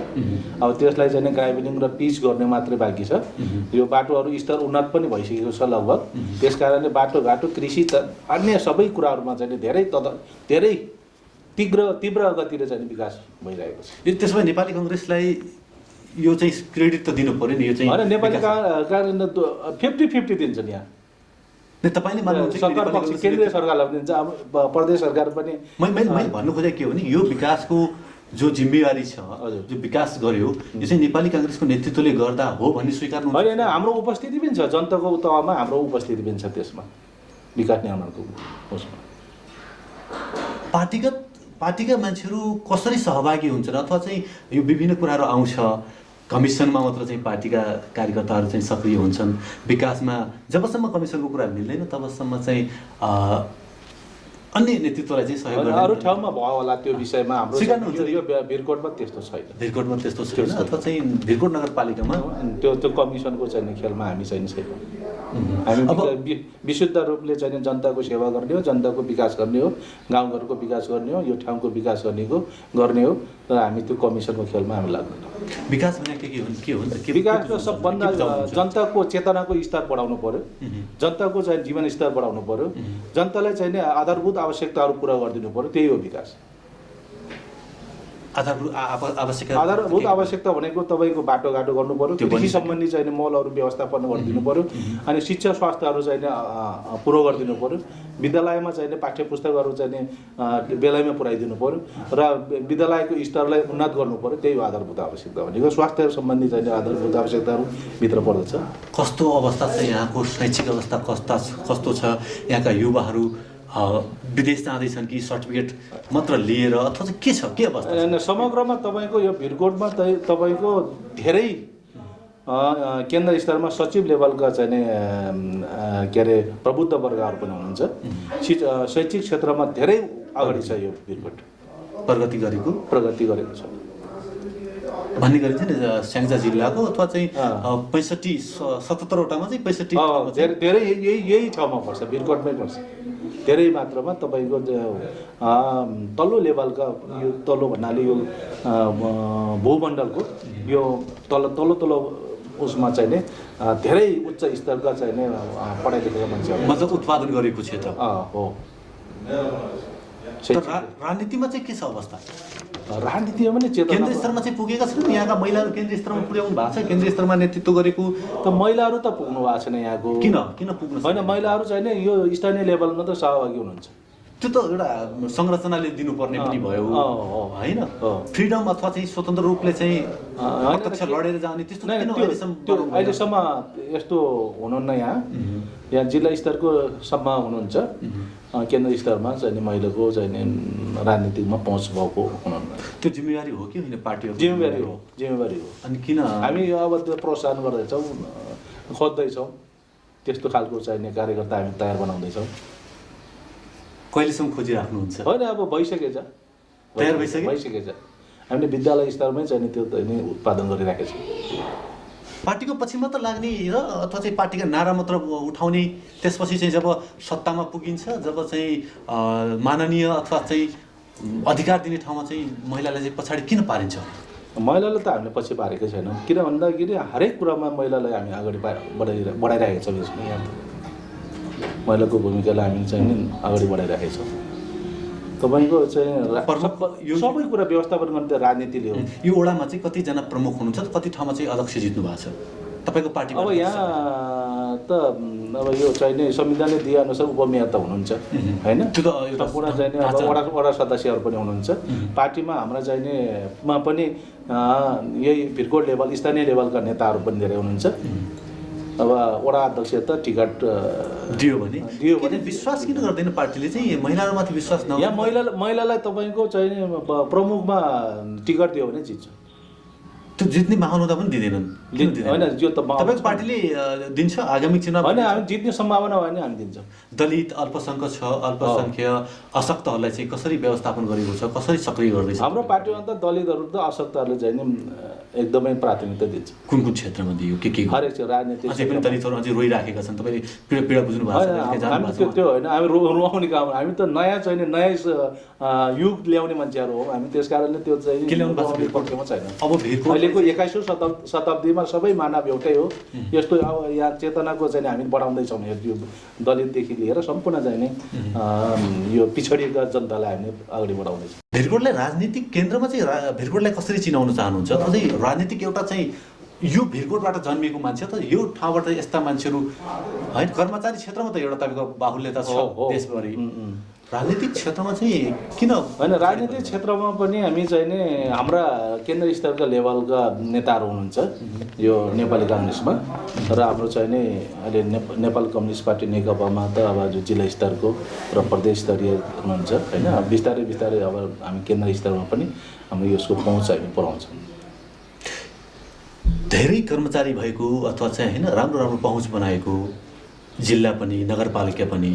अब त्यसलाई चाहिँ नि ग्राभलिङ र पिच गर्ने मात्रै बाँकी छ। यो बाटोहरू स्तर उन्नत पनि भइसकेको छ लगभग। त्यस कारणले बाटोघाटो कृषि अन्य सबै कुराहरूमा चाहिँ नि धेरै तीव्र गतिले चाहिँ विकास भइरहेको छ। त्यसमा नेपाली काङ्ग्रेसलाई यो चाहिँ क्रेडिट त दिनु पर्यो नि। यो चाहिँ होइन नेपाली कारण 50-50 दिन्छ नि यहाँ। तपाईँले मान्नुहुन्छ सरकार पक्ष केन्द्रीय सरकारलाई पनि दिन्छ, अब प्रदेश सरकार पनि। मैले भन्नु खोजेको के हो भने यो विकासको जो जिम्मेवारी छ, जो विकास गर्यो यो चाहिँ नेपाली काङ्ग्रेसको नेतृत्वले गर्दा हो भन्ने स्वीकार्नु होइन? हाम्रो उपस्थिति पनि छ, जनताको तहमा हाम्रो उपस्थिति पनि छ त्यसमा, विकास निर्माणको उसमा। पार्टीका मान्छेहरू कसरी सहभागी हुन्छन् अथवा चाहिँ यो विभिन्न कुराहरू आउँछ कमिसनमा मात्र चाहिँ पार्टीका कार्यकर्ताहरू चाहिँ सक्रिय हुन्छन् विकासमा? जबसम्म कमिसनको कुरा मिल्दैन तबसम्म चाहिँ अन्य नेतृत्वलाई चाहिँ सहयोग गर्ने अरू ठाउँमा भयो होला त्यो विषयमा हाम्रो स्वीकार्नुहुन्छ? यो भिरकोटमा त्यस्तो छैन। भिरकोटमा त्यस्तो छैन अथवा चाहिँ भिरकोट नगरपालिकामा त्यो कमिसनको चाहिँ खेलमा हामी चाहिँ छैन। हामी विशुद्ध रूपले चाहिँ जनताको सेवा गर्ने हो, जनताको विकास गर्ने हो, गाउँघरको विकास गर्ने हो, यो ठाउँको विकास गर्ने हो। तर हामी त्यो कमिसनको खेलमा हामी लाग्दैन। विकास भने के हुन्छ? विकास त सबभन्दा जनताको चेतनाको स्तर बढाउनु पर्यो, जनताको चाहिँ जीवन स्तर बढाउनु पर्यो, जनतालाई चाहिँ आधारभूत आवश्यकताहरू पुरा गरिदिनु पर्यो, त्यही हो विकास। आधारभूत आवश्यकता भनेको तपाईँको बाटोघाटो गर्नु पर्यो, कृषि सम्बन्धी चाहिँ मलहरू व्यवस्थापन गरिदिनु पर्यो, अनि शिक्षा स्वास्थ्यहरू चाहिँ पुरो गरिदिनु पर्यो, विद्यालयमा चाहिँ पाठ्य पुस्तकहरू चाहिँ बेलायमा पुऱ्याइदिनु पर्यो र विद्यालयको स्तरलाई उन्नत गर्नु पर्यो। त्यही हो आधारभूत आवश्यकता भनेको। स्वास्थ्य सम्बन्धी चाहिँ आधारभूत आवश्यकताहरू भित्र पर्दछ। कस्तो अवस्था छ यहाँको? शैक्षिक अवस्था कस्तो छ? यहाँका युवाहरू विदेश जाँदैछन् कि सर्टिफिकेट मात्र लिएर अथवा के छ, के अवस्था? समग्रमा तपाईँको यो भिरकोटमा तपाईँको धेरै केन्द्र स्तरमा सचिव लेभलका चाहिँ के अरे प्रबुद्ध वर्गहरू पनि हुनुहुन्छ। शैक्षिक क्षेत्रमा धेरै अगाडि छ यो भिरकोट, प्रगति गरेको छ भन्ने गरिन्छ नि। स्याङ्जा जिल्लाको अथवा चाहिँ 75-77वटामा चाहिँ 65 धेरै यही ठाउँमा पर्छ, भिरकोटमै पर्छ। धेरै मात्रामा तपाईँको तल्लो लेभलका यो तल्लो भन्नाले यो भूमण्डलको यो तल्लो उसमा चाहिँ नि धेरै उच्च स्तरका चाहिँ नि पढाइ लेखेका मान्छेहरू मतलब उत्पादन गरेको क्षेत्र हो। राजनीतिमा चाहिँ के छ अवस्था? राजनीतिमा पनि केन्द्र स्तरमा चाहिँ पुगेका छन्? यहाँका महिलाहरू केन्द्रीय स्तरमा पुर्याउनु भएको छ? केन्द्रीय स्तरमा नेतृत्व गरेको त महिलाहरू त पुग्नु भएको छैन यहाँको। किन पुग्नु होइन? महिलाहरू चाहिँ नि यो स्थानीय लेभलमा त सहभागी हुनुहुन्छ। त्यो त एउटा संरचनाले दिनुपर्ने पनि भयो होइन? फ्रिडम अथवा चाहिँ स्वतन्त्र रूपले चाहिँ प्रत्यक्ष लडेर जाने त्यस्तो अहिलेसम्म यस्तो हुनुहुन्न। यहाँ जिल्ला स्तरको सम्म हुनुहुन्छ, केन्द्र स्तरमा चाहिँ महिलाको चाहिँ राजनीतिमा पहुँच भएको हुनुहुन्न। त्यो जिम्मेवारी हो कि होइन? पार्टीको जिम्मेवारी हो। अनि किन हामी अब त्यो प्रोत्साहन गर्दैछौँ, खोज्दैछौँ, त्यस्तो खालको चाहिने कार्यकर्ता हामी तयार बनाउँदैछौँ। कहिलेसम्म खोजिराख्नुहुन्छ? होइन, अब भइसकेछ, तयार भइसकेछ। हामीले विद्यालय स्तरमै चाहिँ त्यो उत्पादन गरिराखेको छौँ। पार्टीको पछिमा त लाग्ने र अथवा चाहिँ पार्टीका नारा मात्र उठाउने, त्यसपछि चाहिँ जब सत्तामा पुगिन्छ, जब चाहिँ माननीय अथवा चाहिँ अधिकार दिने ठाउँमा चाहिँ महिलालाई चाहिँ पछाडि किन पारिन्छ? महिलालाई त हामीले पछि पारेकै छैनौँ। किन भन्दाखेरि हरेक कुरामा महिलालाई हामी अगाडि बढाइरहेका छौँ। यसमा यहाँ महिलाको भूमिकालाई हामी चाहिँ अगाडि बढाइरहेका छौँ। तपाईँको चाहिँ सबै कुरा व्यवस्थापन गर्ने त राजनीतिले हो। यो ओडामा चाहिँ कतिजना प्रमुख हुनुहुन्छ? कति ठाउँमा चाहिँ अध्यक्ष जित्नु भएको छ तपाईँको पार्टीमा? अब यहाँ त अब यो चाहिँ नि संविधानले दिएअनुसार उपमेयर त हुनुहुन्छ होइन सम्पूर्ण चाहिँ नि अब वडा सदस्यहरू पनि हुनुहुन्छ पार्टीमा हाम्रा चाहिँ नि मा पनि यही भिरकोट लेभल स्थानीय लेभलका नेताहरू पनि धेरै हुनुहुन्छ अब वडा अध्यक्ष त टिकट दियो भने विश्वास किन गर्दैन पार्टीले चाहिँ महिलाहरूमाथि विश्वास न यहाँ महिलालाई तपाईँको चाहिँ नि प्रमुखमा टिकट दियो भने जित्छ त्यो जित्ने माहौल हुँदा पनि दिँदैनन् होइन यो त तपाईँको पार्टीले दिन्छ आगामी चुनाव होइन हामी जित्ने सम्भावना भयो भने हामी दिन्छौँ दलित अल्पसङ्ख्यक अशक्तहरूलाई चाहिँ कसरी व्यवस्थापन गरेको छ कसरी सक्रिय गर्दैछ हाम्रो पार्टीमा त दलितहरू त अशक्तहरूले चाहिँ नि एकदमै प्राथमिकता दिन्छ कुन क्षेत्रमा दियो के हरेक राजनीतिक अझै पनि दलितहरू अझै रोइराखेका छन् तपाईँले पीडा बुझ्नु भएको छ हामी त्यो होइन हामी रुवाउने काम हामी त नयाँ चाहिँ नि नयाँ युग ल्याउने मान्छेहरू हो हामी त्यस कारणले त्यो चाहिँ के ल्याउनु पक्षमा छैन अब अहिलेको 21औं शताब्दीमा सबै मानव एउटै हो यस्तो अब यहाँ चेतनाको चाहिँ हामी बढाउँदैछौँ यो दलितदेखि लिएर सम्पूर्ण चाहिँ नि यो पिछडिएका जनतालाई हामीले अगाडि बढाउँदैछौँ भिरकोटलाई राजनीतिक केन्द्रमा चाहिँ भिरकोटलाई कसरी चिनाउन चाहनुहुन्छ अझै राजनीतिक एउटा चाहिँ यो भिरकोटबाट जन्मिएको मान्छे त यो ठाउँबाट यस्ता मान्छेहरू होइन कर्मचारी क्षेत्रमा त एउटा तपाईँको बाहुल्यता छ देशभरि राजनीतिक क्षेत्रमा चाहिँ किन होइन राजनीतिक क्षेत्रमा पनि हामी चाहिँ नि हाम्रा केन्द्र स्तरका लेभलका नेताहरू हुनुहुन्छ यो नेपाली काङ्ग्रेसमा र हाम्रो चाहिँ नि अहिले नेपाल कम्युनिस्ट पार्टी नेकपामा त अब जिल्ला स्तरको र प्रदेश स्तरीय हुनुहुन्छ होइन बिस्तारै बिस्तारै अब हामी केन्द्र स्तरमा पनि हाम्रो यसको पहुँच हामी पुऱ्याउँछौँ धेरै कर्मचारी भएको अथवा चाहिँ होइन राम्रो राम्रो पहुँच बनाएको जिल्ला पनि नगरपालिका पनि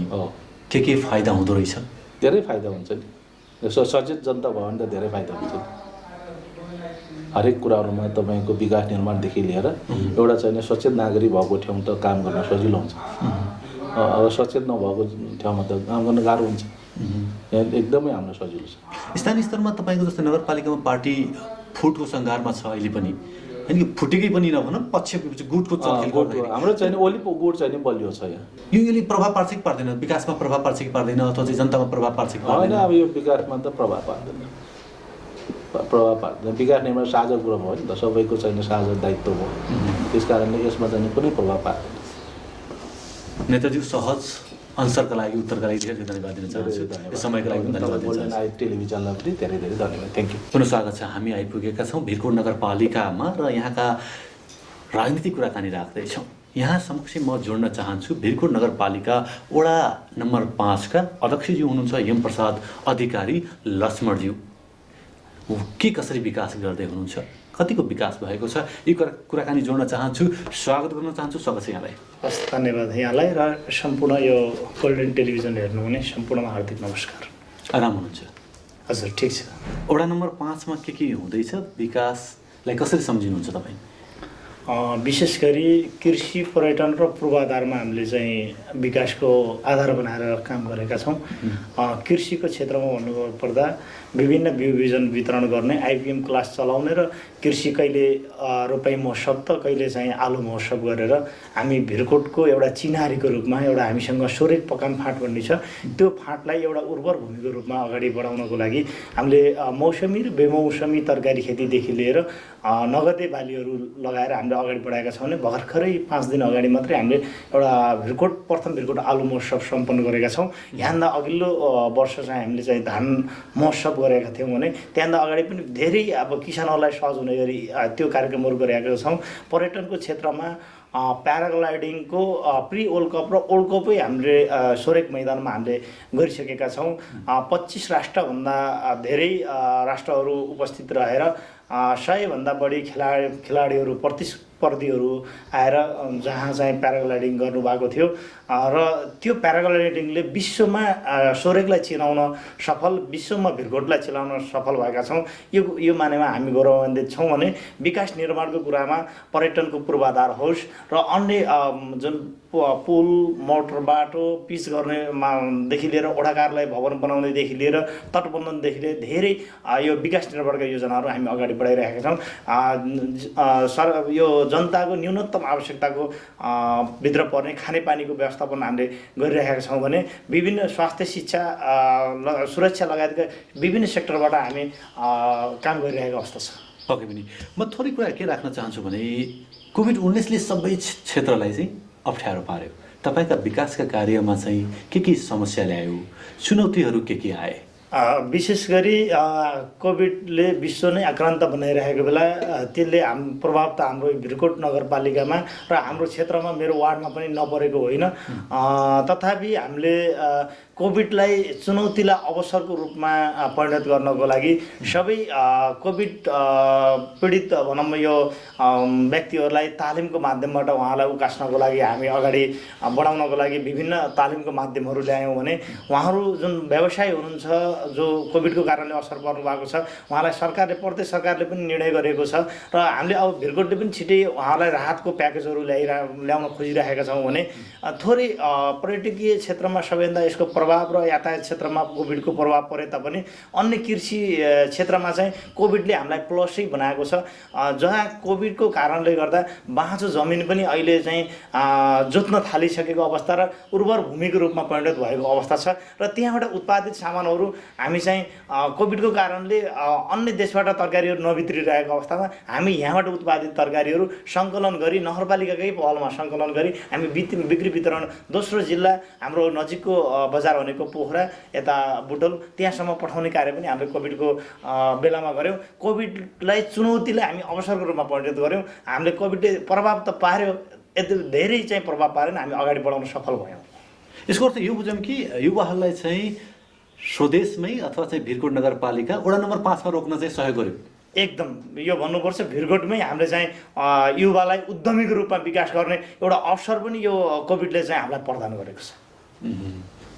के फाइदा हुँदो रहेछ धेरै फाइदा हुन्छ नि यसो सचेत जनता भयो भने त धेरै फाइदा हुन्छ हरेक कुराहरूमा तपाईँको विकास निर्माणदेखि लिएर एउटा चाहिँ सचेत नागरिक भएको ठाउँ त काम गर्न सजिलो हुन्छ अब सचेत नभएको ठाउँमा त काम गर्न गाह्रो हुन्छ एकदमै हाम्रो सजिलो छ स्थानीय स्तरमा तपाईँको जस्तो नगरपालिकामा पार्टी फुटको सङ्घारमा छ अहिले पनि होइन फुटेकै पनि नभनौँ पछि गुटको चलखेल हाम्रो चाहिँ ओलीको गुट चाहिँ बलियो छ यहाँ यसले प्रभाव पार्छ कि पार्दैन विकासमा प्रभाव पार्छ कि पार्दैन अथवा चाहिँ जनतामा प्रभाव पार्छ कि पार्दैन अब यो विकासमा त प्रभाव पार्दैन विकास निर्माण साझा कुरो भयो नि त सबैको चाहिँ साझा दायित्व हो त्यस कारणले यसमा चाहिँ कुनै प्रभाव पार्दैन नेताजी सहज अन्सरका लागि उत्तरका लागि धेरै धन्यवाद दिन चाहन्छु समयको लागि धन्यवाद दिन चाहन्छु टेलिभिजनलाई पनि धेरै धेरै धन्यवाद थ्याङ्क यू पुनः स्वागत छ हामी आइपुगेका छौँ भिरकोट नगरपालिकामा र यहाँका राजनीतिक कुराकानी राख्दैछौँ यहाँ समक्ष म जोड्न चाहन्छु भिरकोट नगरपालिका वडा नम्बर 5 का अध्यक्षज्यू हुनुहुन्छ यम प्रसाद अधिकारी लक्ष्मणज्यू के कसरी विकास गर्दै हुनुहुन्छ कतिको विकास भएको छ यी कुराकानी जोड्न चाहन्छु स्वागत गर्न चाहन्छु स्वागत छ यहाँलाई हस् धन्यवाद यहाँलाई र सम्पूर्ण यो गोल्डन टेलिभिजन हेर्नुहुने सम्पूर्णमा हार्दिक नमस्कार आराम हुनुहुन्छ हजुर ठिक छ वडा नम्बर 5 मा के हुँदैछ विकासलाई कसरी सम्झिनुहुन्छ तपाईँ विशेष गरी कृषि पर्यटन र पूर्वाधारमा हामीले चाहिँ विकासको आधार बनाएर काम गरेका छौँ कृषिको क्षेत्रमा भन्नुपर्दा विभिन्न बिउ बिजन वितरण गर्ने आइपिएम क्लास चलाउने र कृषि कहिले रोपाई महोत्सव त कहिले चाहिँ आलु महोत्सव गरेर हामी भिरकोटको एउटा चिनारीको रूपमा एउटा हामीसँग सोरेक पकान फाँट भन्ने छ त्यो फाँटलाई एउटा उर्वर भूमिको रूपमा अगाडि बढाउनको लागि हामीले मौसमी र बेमौसमी तरकारी खेतीदेखि लिएर नगदे बालीहरू लगाएर हामीले अगाडि बढाएका छौँ भने भर्खरै 5 दिन अगाडि मात्रै हामीले एउटा प्रथम भिरकोट आलु महोत्सव सम्पन्न गरेका छौँ यहाँभन्दा अघिल्लो वर्ष चाहिँ हामीले चाहिँ धान महोत्सव गरेका थियौँ भने त्यहाँभन्दा अगाडि पनि धेरै अब किसानहरूलाई सहज हुने गरी त्यो कार्यक्रमहरू गरेका छौँ पर्यटनको क्षेत्रमा प्याराग्लाइडिङको प्री वर्ल्ड कप र वर्ल्ड कपै हामीले सोरेक मैदानमा हामीले गरिसकेका छौँ 25 राष्ट्रभन्दा धेरै राष्ट्रहरू उपस्थित रहेर 100 भन्दा बढी खेलाडीहरू प्रतिस्पर्धीहरू आएर जहाँ चाहिँ प्याराग्लाइडिङ गर्नुभएको थियो र त्यो प्याराग्लाइडिङले विश्वमा सोरेकलाई चिनाउन सफल विश्वमा भिरकोटलाई चिनाउन सफल भएका छौँ यो मानेमा हामी गौरवान्वित छौँ भने विकास निर्माणको कुरामा पर्यटनको पूर्वाधार होस् र अन्य जुन पुल मोटर बाटो पिच गर्नेदेखि लिएर ओडाकारलाई भवन बनाउनेदेखि लिएर तटबन्धनदेखि लिएर धेरै यो विकास निर्माणका योजनाहरू हामी अगाडि बढाइरहेका छौँ यो जनताको न्यूनतम आवश्यकताको भित्र पर्ने खानेपानीको व्यवस्थापन हामीले गरिरहेका छौँ भने विभिन्न स्वास्थ्य शिक्षा सुरक्षा लगायतका विभिन्न सेक्टरबाट हामी काम गरिरहेको अवस्था छ पक्कै पनि म थोरै कुरा के राख्न चाहन्छु भने कोभिड-19ले सबै क्षेत्रलाई चाहिँ अप्ठ्यारो पार्यो? तपाईँका विकासका कार्यमा चाहिँ के समस्या ल्यायो? चुनौतीहरू के आए? विशेष गरी कोभिडले विश्व नै आक्रान्त बनाइरहेको बेला त्यसले प्रभाव त हाम्रो भिरकोट नगरपालिकामा र हाम्रो क्षेत्रमा मेरो वार्डमा पनि नपरेको होइन। तथापि हामीले कोभिडलाई चुनौतीलाई अवसरको रूपमा परिणत गर्नको लागि सबै कोभिड पीडित भनौँ यो व्यक्तिहरूलाई तालिमको माध्यमबाट उहाँलाई उकास्नको लागि हामी अगाडि बढाउनको लागि विभिन्न तालिमको माध्यमहरू ल्यायौँ भने उहाँहरू जुन व्यवसायी हुनुहुन्छ जो कोभिडको कारणले असर पर्नु भएको छ उहाँलाई प्रदेश सरकारले पनि निर्णय गरेको छ र हामीले अब भिरकोटले पनि छिटै उहाँलाई राहतको प्याकेजहरू ल्याउन खोजिरहेका छौँ भने थोरै पर्यटकीय क्षेत्रमा सबैभन्दा यसको प्रभाव र यातायात क्षेत्रमा कोभिडको प्रभाव परे तापनि अन्य कृषि क्षेत्रमा चाहिँ कोभिडले हामीलाई प्लसै बनाएको छ। जहाँ कोभिडको कारणले गर्दा बाँझो जमिन पनि अहिले चाहिँ जोत्न थालिसकेको अवस्था र उर्वर भूमिको रूपमा परिणत भएको अवस्था छ र त्यहाँबाट उत्पादित सामानहरू हामी चाहिँ कोभिडको कारणले अन्य देशबाट तरकारीहरू नभित्रिरहेको अवस्थामा हामी यहाँबाट उत्पादित तरकारीहरू सङ्कलन गरी नगरपालिकाकै पहलमा सङ्कलन गरी हामी बिक्री वितरण दोस्रो जिल्ला हाम्रो नजिकको बजार भनेको पोखरा यता बुटोल त्यहाँसम्म पठाउने कार्य पनि हामीले कोभिडको बेलामा गऱ्यौँ। कोभिडलाई चुनौतीलाई हामी अवसरको रूपमा परिणत गऱ्यौँ। हामीले कोभिडले प्रभाव त पार्यो, यति धेरै चाहिँ प्रभाव पारेन, हामी अगाडि बढाउन सफल भयौँ। यसको अर्थ यो बुझौँ कि युवाहरूलाई चाहिँ स्वदेशमै अथवा चाहिँ भिरकोट नगरपालिका वडा नम्बर 5 मा रोक्न चाहिँ सहयोग गर्यो? एकदम यो भन्नुपर्छ, भिरकोटमै हामीले चाहिँ युवालाई उद्यमीको रूपमा विकास गर्ने एउटा अवसर पनि यो कोभिडले चाहिँ हामीलाई प्रदान गरेको छ।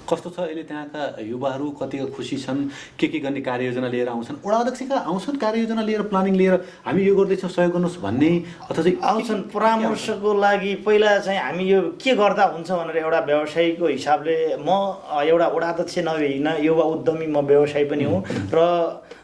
कस्तो छ अहिले त्यहाँका युवाहरू? कतिको खुसी छन्? के गर्ने कार्ययोजना लिएर आउँछन्? वडा अध्यक्षका आउँछन् कार्ययोजना लिएर, प्लानिङ लिएर हामी यो गर्दैछौँ सहयोग गर्नुहोस् भन्ने, अथवा चाहिँ आउँछन् परामर्शको लागि? पहिला चाहिँ हामी यो के गर्दा हुन्छ भनेर एउटा व्यवसायीको हिसाबले म एउटा वडा अध्यक्ष नभइन युवा उद्यमी म व्यवसायी पनि हुँ र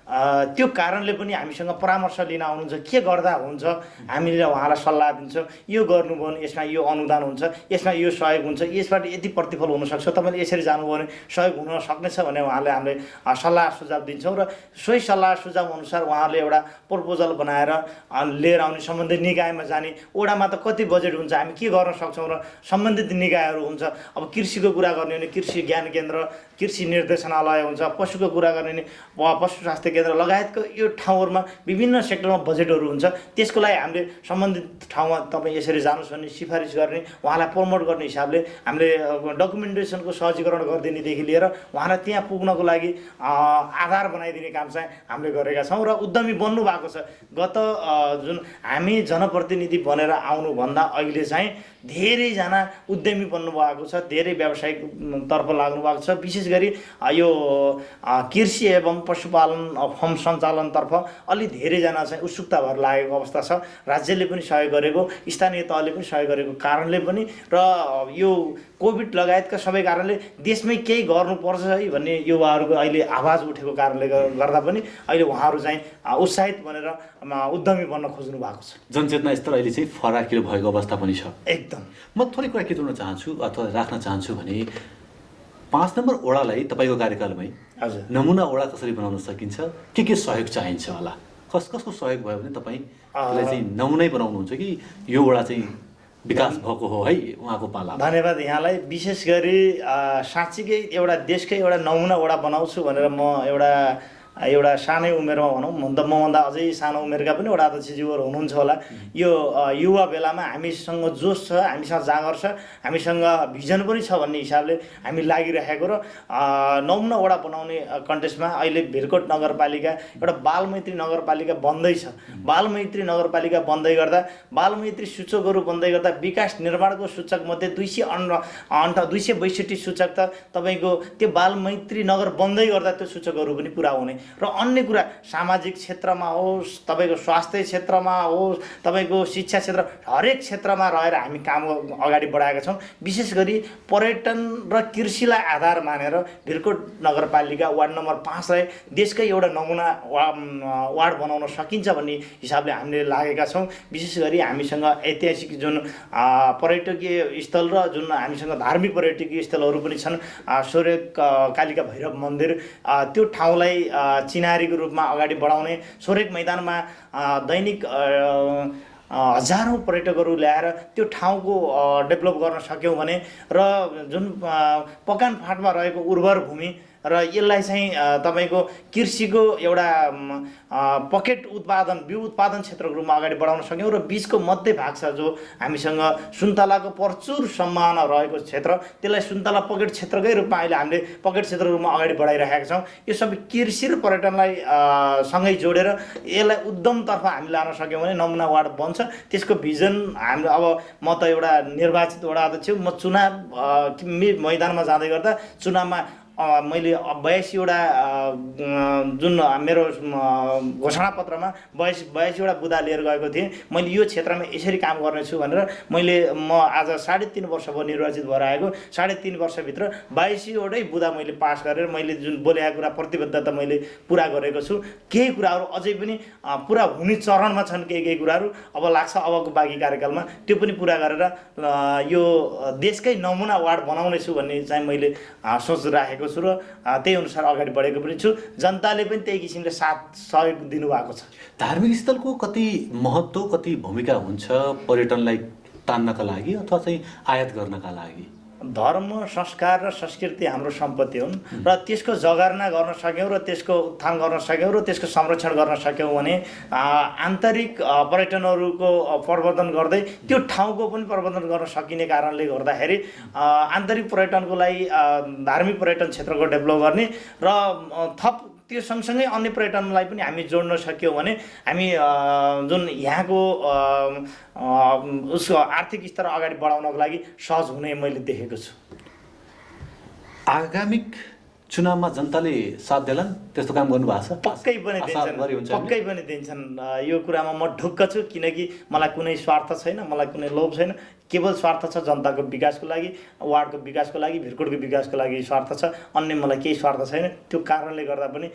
त्यो कारणले पनि हामीसँग परामर्श लिन आउनुहुन्छ। के गर्दा हुन्छ हामीले उहाँलाई सल्लाह दिन्छौँ, यो गर्नुभयो भने यसमा यो अनुदान हुन्छ, यसमा यो सहयोग हुन्छ, यसबाट यति प्रतिफल हुनसक्छ, तपाईँले यसरी जानुभयो भने सहयोग हुन सक्नेछ भने उहाँले हामीले सल्लाह सुझाव दिन्छौँ र सोही सल्लाह सुझाव अनुसार उहाँहरूले एउटा प्रपोजल बनाएर लिएर आउने, सम्बन्धित निकायमा जाने। वडामा त कति बजेट हुन्छ, हामी के गर्न सक्छौँ र सम्बन्धित निकायहरू हुन्छ। अब कृषिको कुरा गर्ने भने कृषि ज्ञान केन्द्र, कृषि निर्देशनालय हुन्छ, पशुको कुरा गर्ने भने पशु स्वास्थ्य केन्द्र लगायतको यो ठाउँहरूमा विभिन्न सेक्टरमा बजेटहरू हुन्छ। त्यसको लागि हामीले सम्बन्धित ठाउँमा तपाईँ यसरी जानुहोस् भन्ने सिफारिस गर्ने, उहाँलाई प्रमोट गर्ने हिसाबले हामीले डकुमेन्टेसनको सहजीकरण गरिदिनेदेखि लिएर उहाँलाई त्यहाँ पुग्नको लागि आधार बनाइदिने काम चाहिँ हामीले गरेका छौँ र उद्यमी बन्नु भएको छ। गत जुन हामी जनप्रतिनिधि बनेर आउनुभन्दा अहिले चाहिँ धेरैजना उद्यमी बन्नु भएको छ, धेरै व्यावसायिकतर्फ लाग्नु भएको छ। विशेष गरी यो कृषि एवं पशुपालन फर्म सञ्चालनतर्फ अलि धेरैजना चाहिँ उत्सुकता भएर लागेको अवस्था छ। राज्यले पनि सहयोग गरेको, स्थानीय तहले पनि सहयोग गरेको कारणले पनि र यो कोभिड लगायतका सबै कारणले देशमै केही गर्नुपर्छ है भन्ने युवाहरूको अहिले आवाज उठेको कारणले गर्दा पनि अहिले उहाँहरू चाहिँ उत्साहित बनेर उद्यमी बन्न खोज्नु भएको छ। जनचेतना स्तर अहिले चाहिँ फराकिलो भएको अवस्था पनि छ। एकदम। म थोरै कुरा के जोड्न चाहन्छु अथवा राख्न चाहन्छु भने 5 नम्बर वडालाई तपाईँको कार्यकालमै हजुर नमुना वडा कसरी बनाउन सकिन्छ, के सहयोग चाहिन्छ होला, कसको सहयोग भयो भने तपाईँलाई चाहिँ नमुनै बनाउनुहुन्छ कि यो वडा चाहिँ विकास भएको हो है उहाँको पाला? धन्यवाद यहाँलाई। विशेष गरी साँच्चीकै एउटा देशकै एउटा नमुना वडा बनाउँछु भनेर म एउटा सानै उमेरमा भनौँ, मभन्दा अझै सानो उमेरका पनि वडा अध्यक्षज्यूहरू हुनुहुन्छ होला। यो युवा बेलामा हामीसँग जोस छ, हामीसँग जाँगर छ, हामीसँग भिजन पनि छ भन्ने हिसाबले हामी लागिरहेको र नमुना वडा बनाउने कन्टेस्टमा अहिले भिरकोट नगरपालिका एउटा बालमैत्री नगरपालिका बन्दैछ। बालमैत्री नगरपालिका बन्दै गर्दा, बालमैत्री सूचकहरू बन्दै गर्दा विकास निर्माणको सूचकमध्ये 262 सूचक त तपाईँको त्यो बालमैत्री नगर बन्दै गर्दा त्यो सूचकहरू पनि पुरा हुने र अन्य कुरा सामाजिक क्षेत्रमा होस्, तपाईँको स्वास्थ्य क्षेत्रमा होस्, तपाईँको शिक्षा क्षेत्र, हरेक क्षेत्रमा रहेर हामी काम अगाडि बढाएका छौँ। विशेष गरी पर्यटन र कृषिलाई आधार मानेर भिरकोट नगरपालिका वार्ड नम्बर 5 लाई देशकै एउटा नमुना वार्ड बनाउन सकिन्छ भन्ने हिसाबले हामीले लागेका छौँ। विशेष गरी हामीसँग ऐतिहासिक जुन पर्यटकीय स्थल र जुन हामीसँग धार्मिक पर्यटकीय स्थलहरू पनि छन्, सूर्य कालिका भैरव मन्दिर, त्यो ठाउँलाई चिनारीको रूपमा अगाडि बढाउने, सोरेक मैदानमा दैनिक हजारौँ पर्यटकहरू ल्याएर त्यो ठाउँको डेभलप गर्न सक्यौँ भने र जुन पकान फाँटमा रहेको उर्वर भूमि र यसलाई चाहिँ तपाईँको कृषिको एउटा पकेट उत्पादन बिउ उत्पादन क्षेत्रको रूपमा अगाडि बढाउन सक्यौँ र बिचको मध्य भाग छ जो हामीसँग सुन्तलाको प्रचुर सम्भावना रहेको क्षेत्र त्यसलाई सुन्तला पकेट क्षेत्रकै रूपमा अहिले हामीले पकेट क्षेत्रको रूपमा अगाडि बढाइरहेका छौँ। यो सबै कृषि र पर्यटनलाई सँगै जोडेर यसलाई उद्यमतर्फ हामीले लान सक्यौँ भने नमुना वार्ड बन्छ। त्यसको भिजन हाम्रो अब म त एउटा निर्वाचित वडा अध्यक्ष म चुनाव मैदानमा जाँदै गर्दा चुनावमा मैले 82वटा जुन मेरो घोषणापत्रमा 82वटा बुदा लिएर गएको थिएँ। मैले यो क्षेत्रमा यसरी काम गर्नेछु भनेर म आज 3.5 वर्ष भयो निर्वाचित भएर आएको। 3.5 वर्षभित्र 82वटै बुदा मैले पास गरेर मैले जुन बोलेको कुरा प्रतिबद्धता मैले पुरा गरेको छु। केही कुराहरू अझै पनि पुरा हुने चरणमा छन्। केही कुराहरू अब लाग्छ अबको बाँकी कार्यकालमा त्यो पनि पुरा गरेर यो देशकै नमुना वार्ड बनाउने छु भन्ने चाहिँ मैले सोच राखेको छु र त्यही अनुसार अगाडि बढेको पनि छु। जनताले पनि त्यही किसिमले साथ सहयोग दिनुभएको छ। धार्मिक स्थलको कति महत्त्व कति भूमिका हुन्छ पर्यटनलाई तान्नका लागि अथवा चाहिँ आयात गर्नका लागि? धर्म संस्कार र संस्कृति हाम्रो सम्पत्ति हुन् र त्यसको जगर्ना गर्न सक्यौँ र त्यसको उत्थान गर्न सक्यौँ र त्यसको संरक्षण गर्न सक्यौँ भने आन्तरिक पर्यटनहरूको प्रवर्धन गर्दै त्यो ठाउँको पनि प्रवर्धन गर्न सकिने कारणले गर्दाखेरि आन्तरिक पर्यटनको लागि धार्मिक पर्यटन क्षेत्रको डेभलप गर्ने र थप त्यो सँगसँगै अन्य पर्यटनलाई पनि हामी जोड्न सक्यौँ भने हामी जुन यहाँको उसको आर्थिक स्तर अगाडि बढाउनको लागि सहज हुने मैले देखेको छु। आगामी चुनावमा जनताले साथ देलान् त्यस्तो काम गर्नुभएको छ? पक्कै पनि दिन्छन् यो कुरामा म ढुक्क छु। किनकि मलाई कुनै स्वार्थ छैन, मलाई कुनै लोभ छैन। केवल स्वार्थ छ जनताको विकासको लागि, वार्डको विकासको लागि, भिरकोटको विकासको लागि स्वार्थ छ। अन्य मलाई केही स्वार्थ छैन। त्यो कारणले गर्दा पनि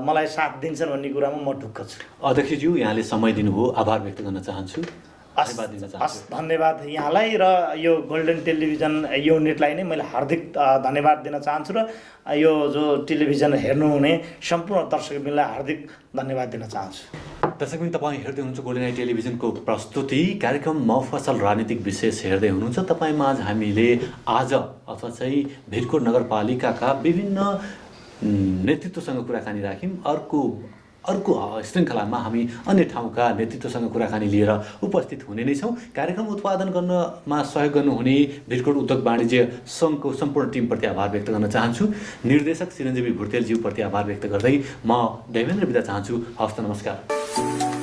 मलाई साथ दिन्छन् भन्ने कुरामा म ढुक्क छु। अध्यक्षज्यू यहाँले समय दिनुभयो, आभार व्यक्त गर्न चाहन्छु। धन्यवाद यहाँलाई र यो गोल्डन टेलिभिजन युनिटलाई नै मैले हार्दिक धन्यवाद दिन चाहन्छु र यो जो टेलिभिजन हेर्नुहुने सम्पूर्ण दर्शकबिनलाई हार्दिक धन्यवाद दिन चाहन्छु। दर्शकबिन तपाईँ हेर्दै हुनुहुन्छ गोल्डन आई टेलिभिजनको प्रस्तुति कार्यक्रम मफसल राजनीतिक विशेष हेर्दै हुनुहुन्छ। तपाईँमा आज हामीले आज अथवा चाहिँ भिरकोट नगरपालिकाका विभिन्न नेतृत्वसँग कुराकानी राख्यौँ। अर्को श्रृङ्खलामा हामी अन्य ठाउँका नेतृत्वसँग कुराकानी लिएर उपस्थित हुने नै छौँ। कार्यक्रम उत्पादन गर्नमा सहयोग गर्नुहुने भिरकोट उद्योग वाणिज्य सङ्घको सम्पूर्ण टिमप्रति आभार व्यक्त गर्न चाहन्छु। निर्देशक चिरञ्जीवी भुर्तेलज्यूप्रति आभार व्यक्त गर्दै म देवेन्द्र बिदा चाहन्छु। हवस् त, नमस्कार।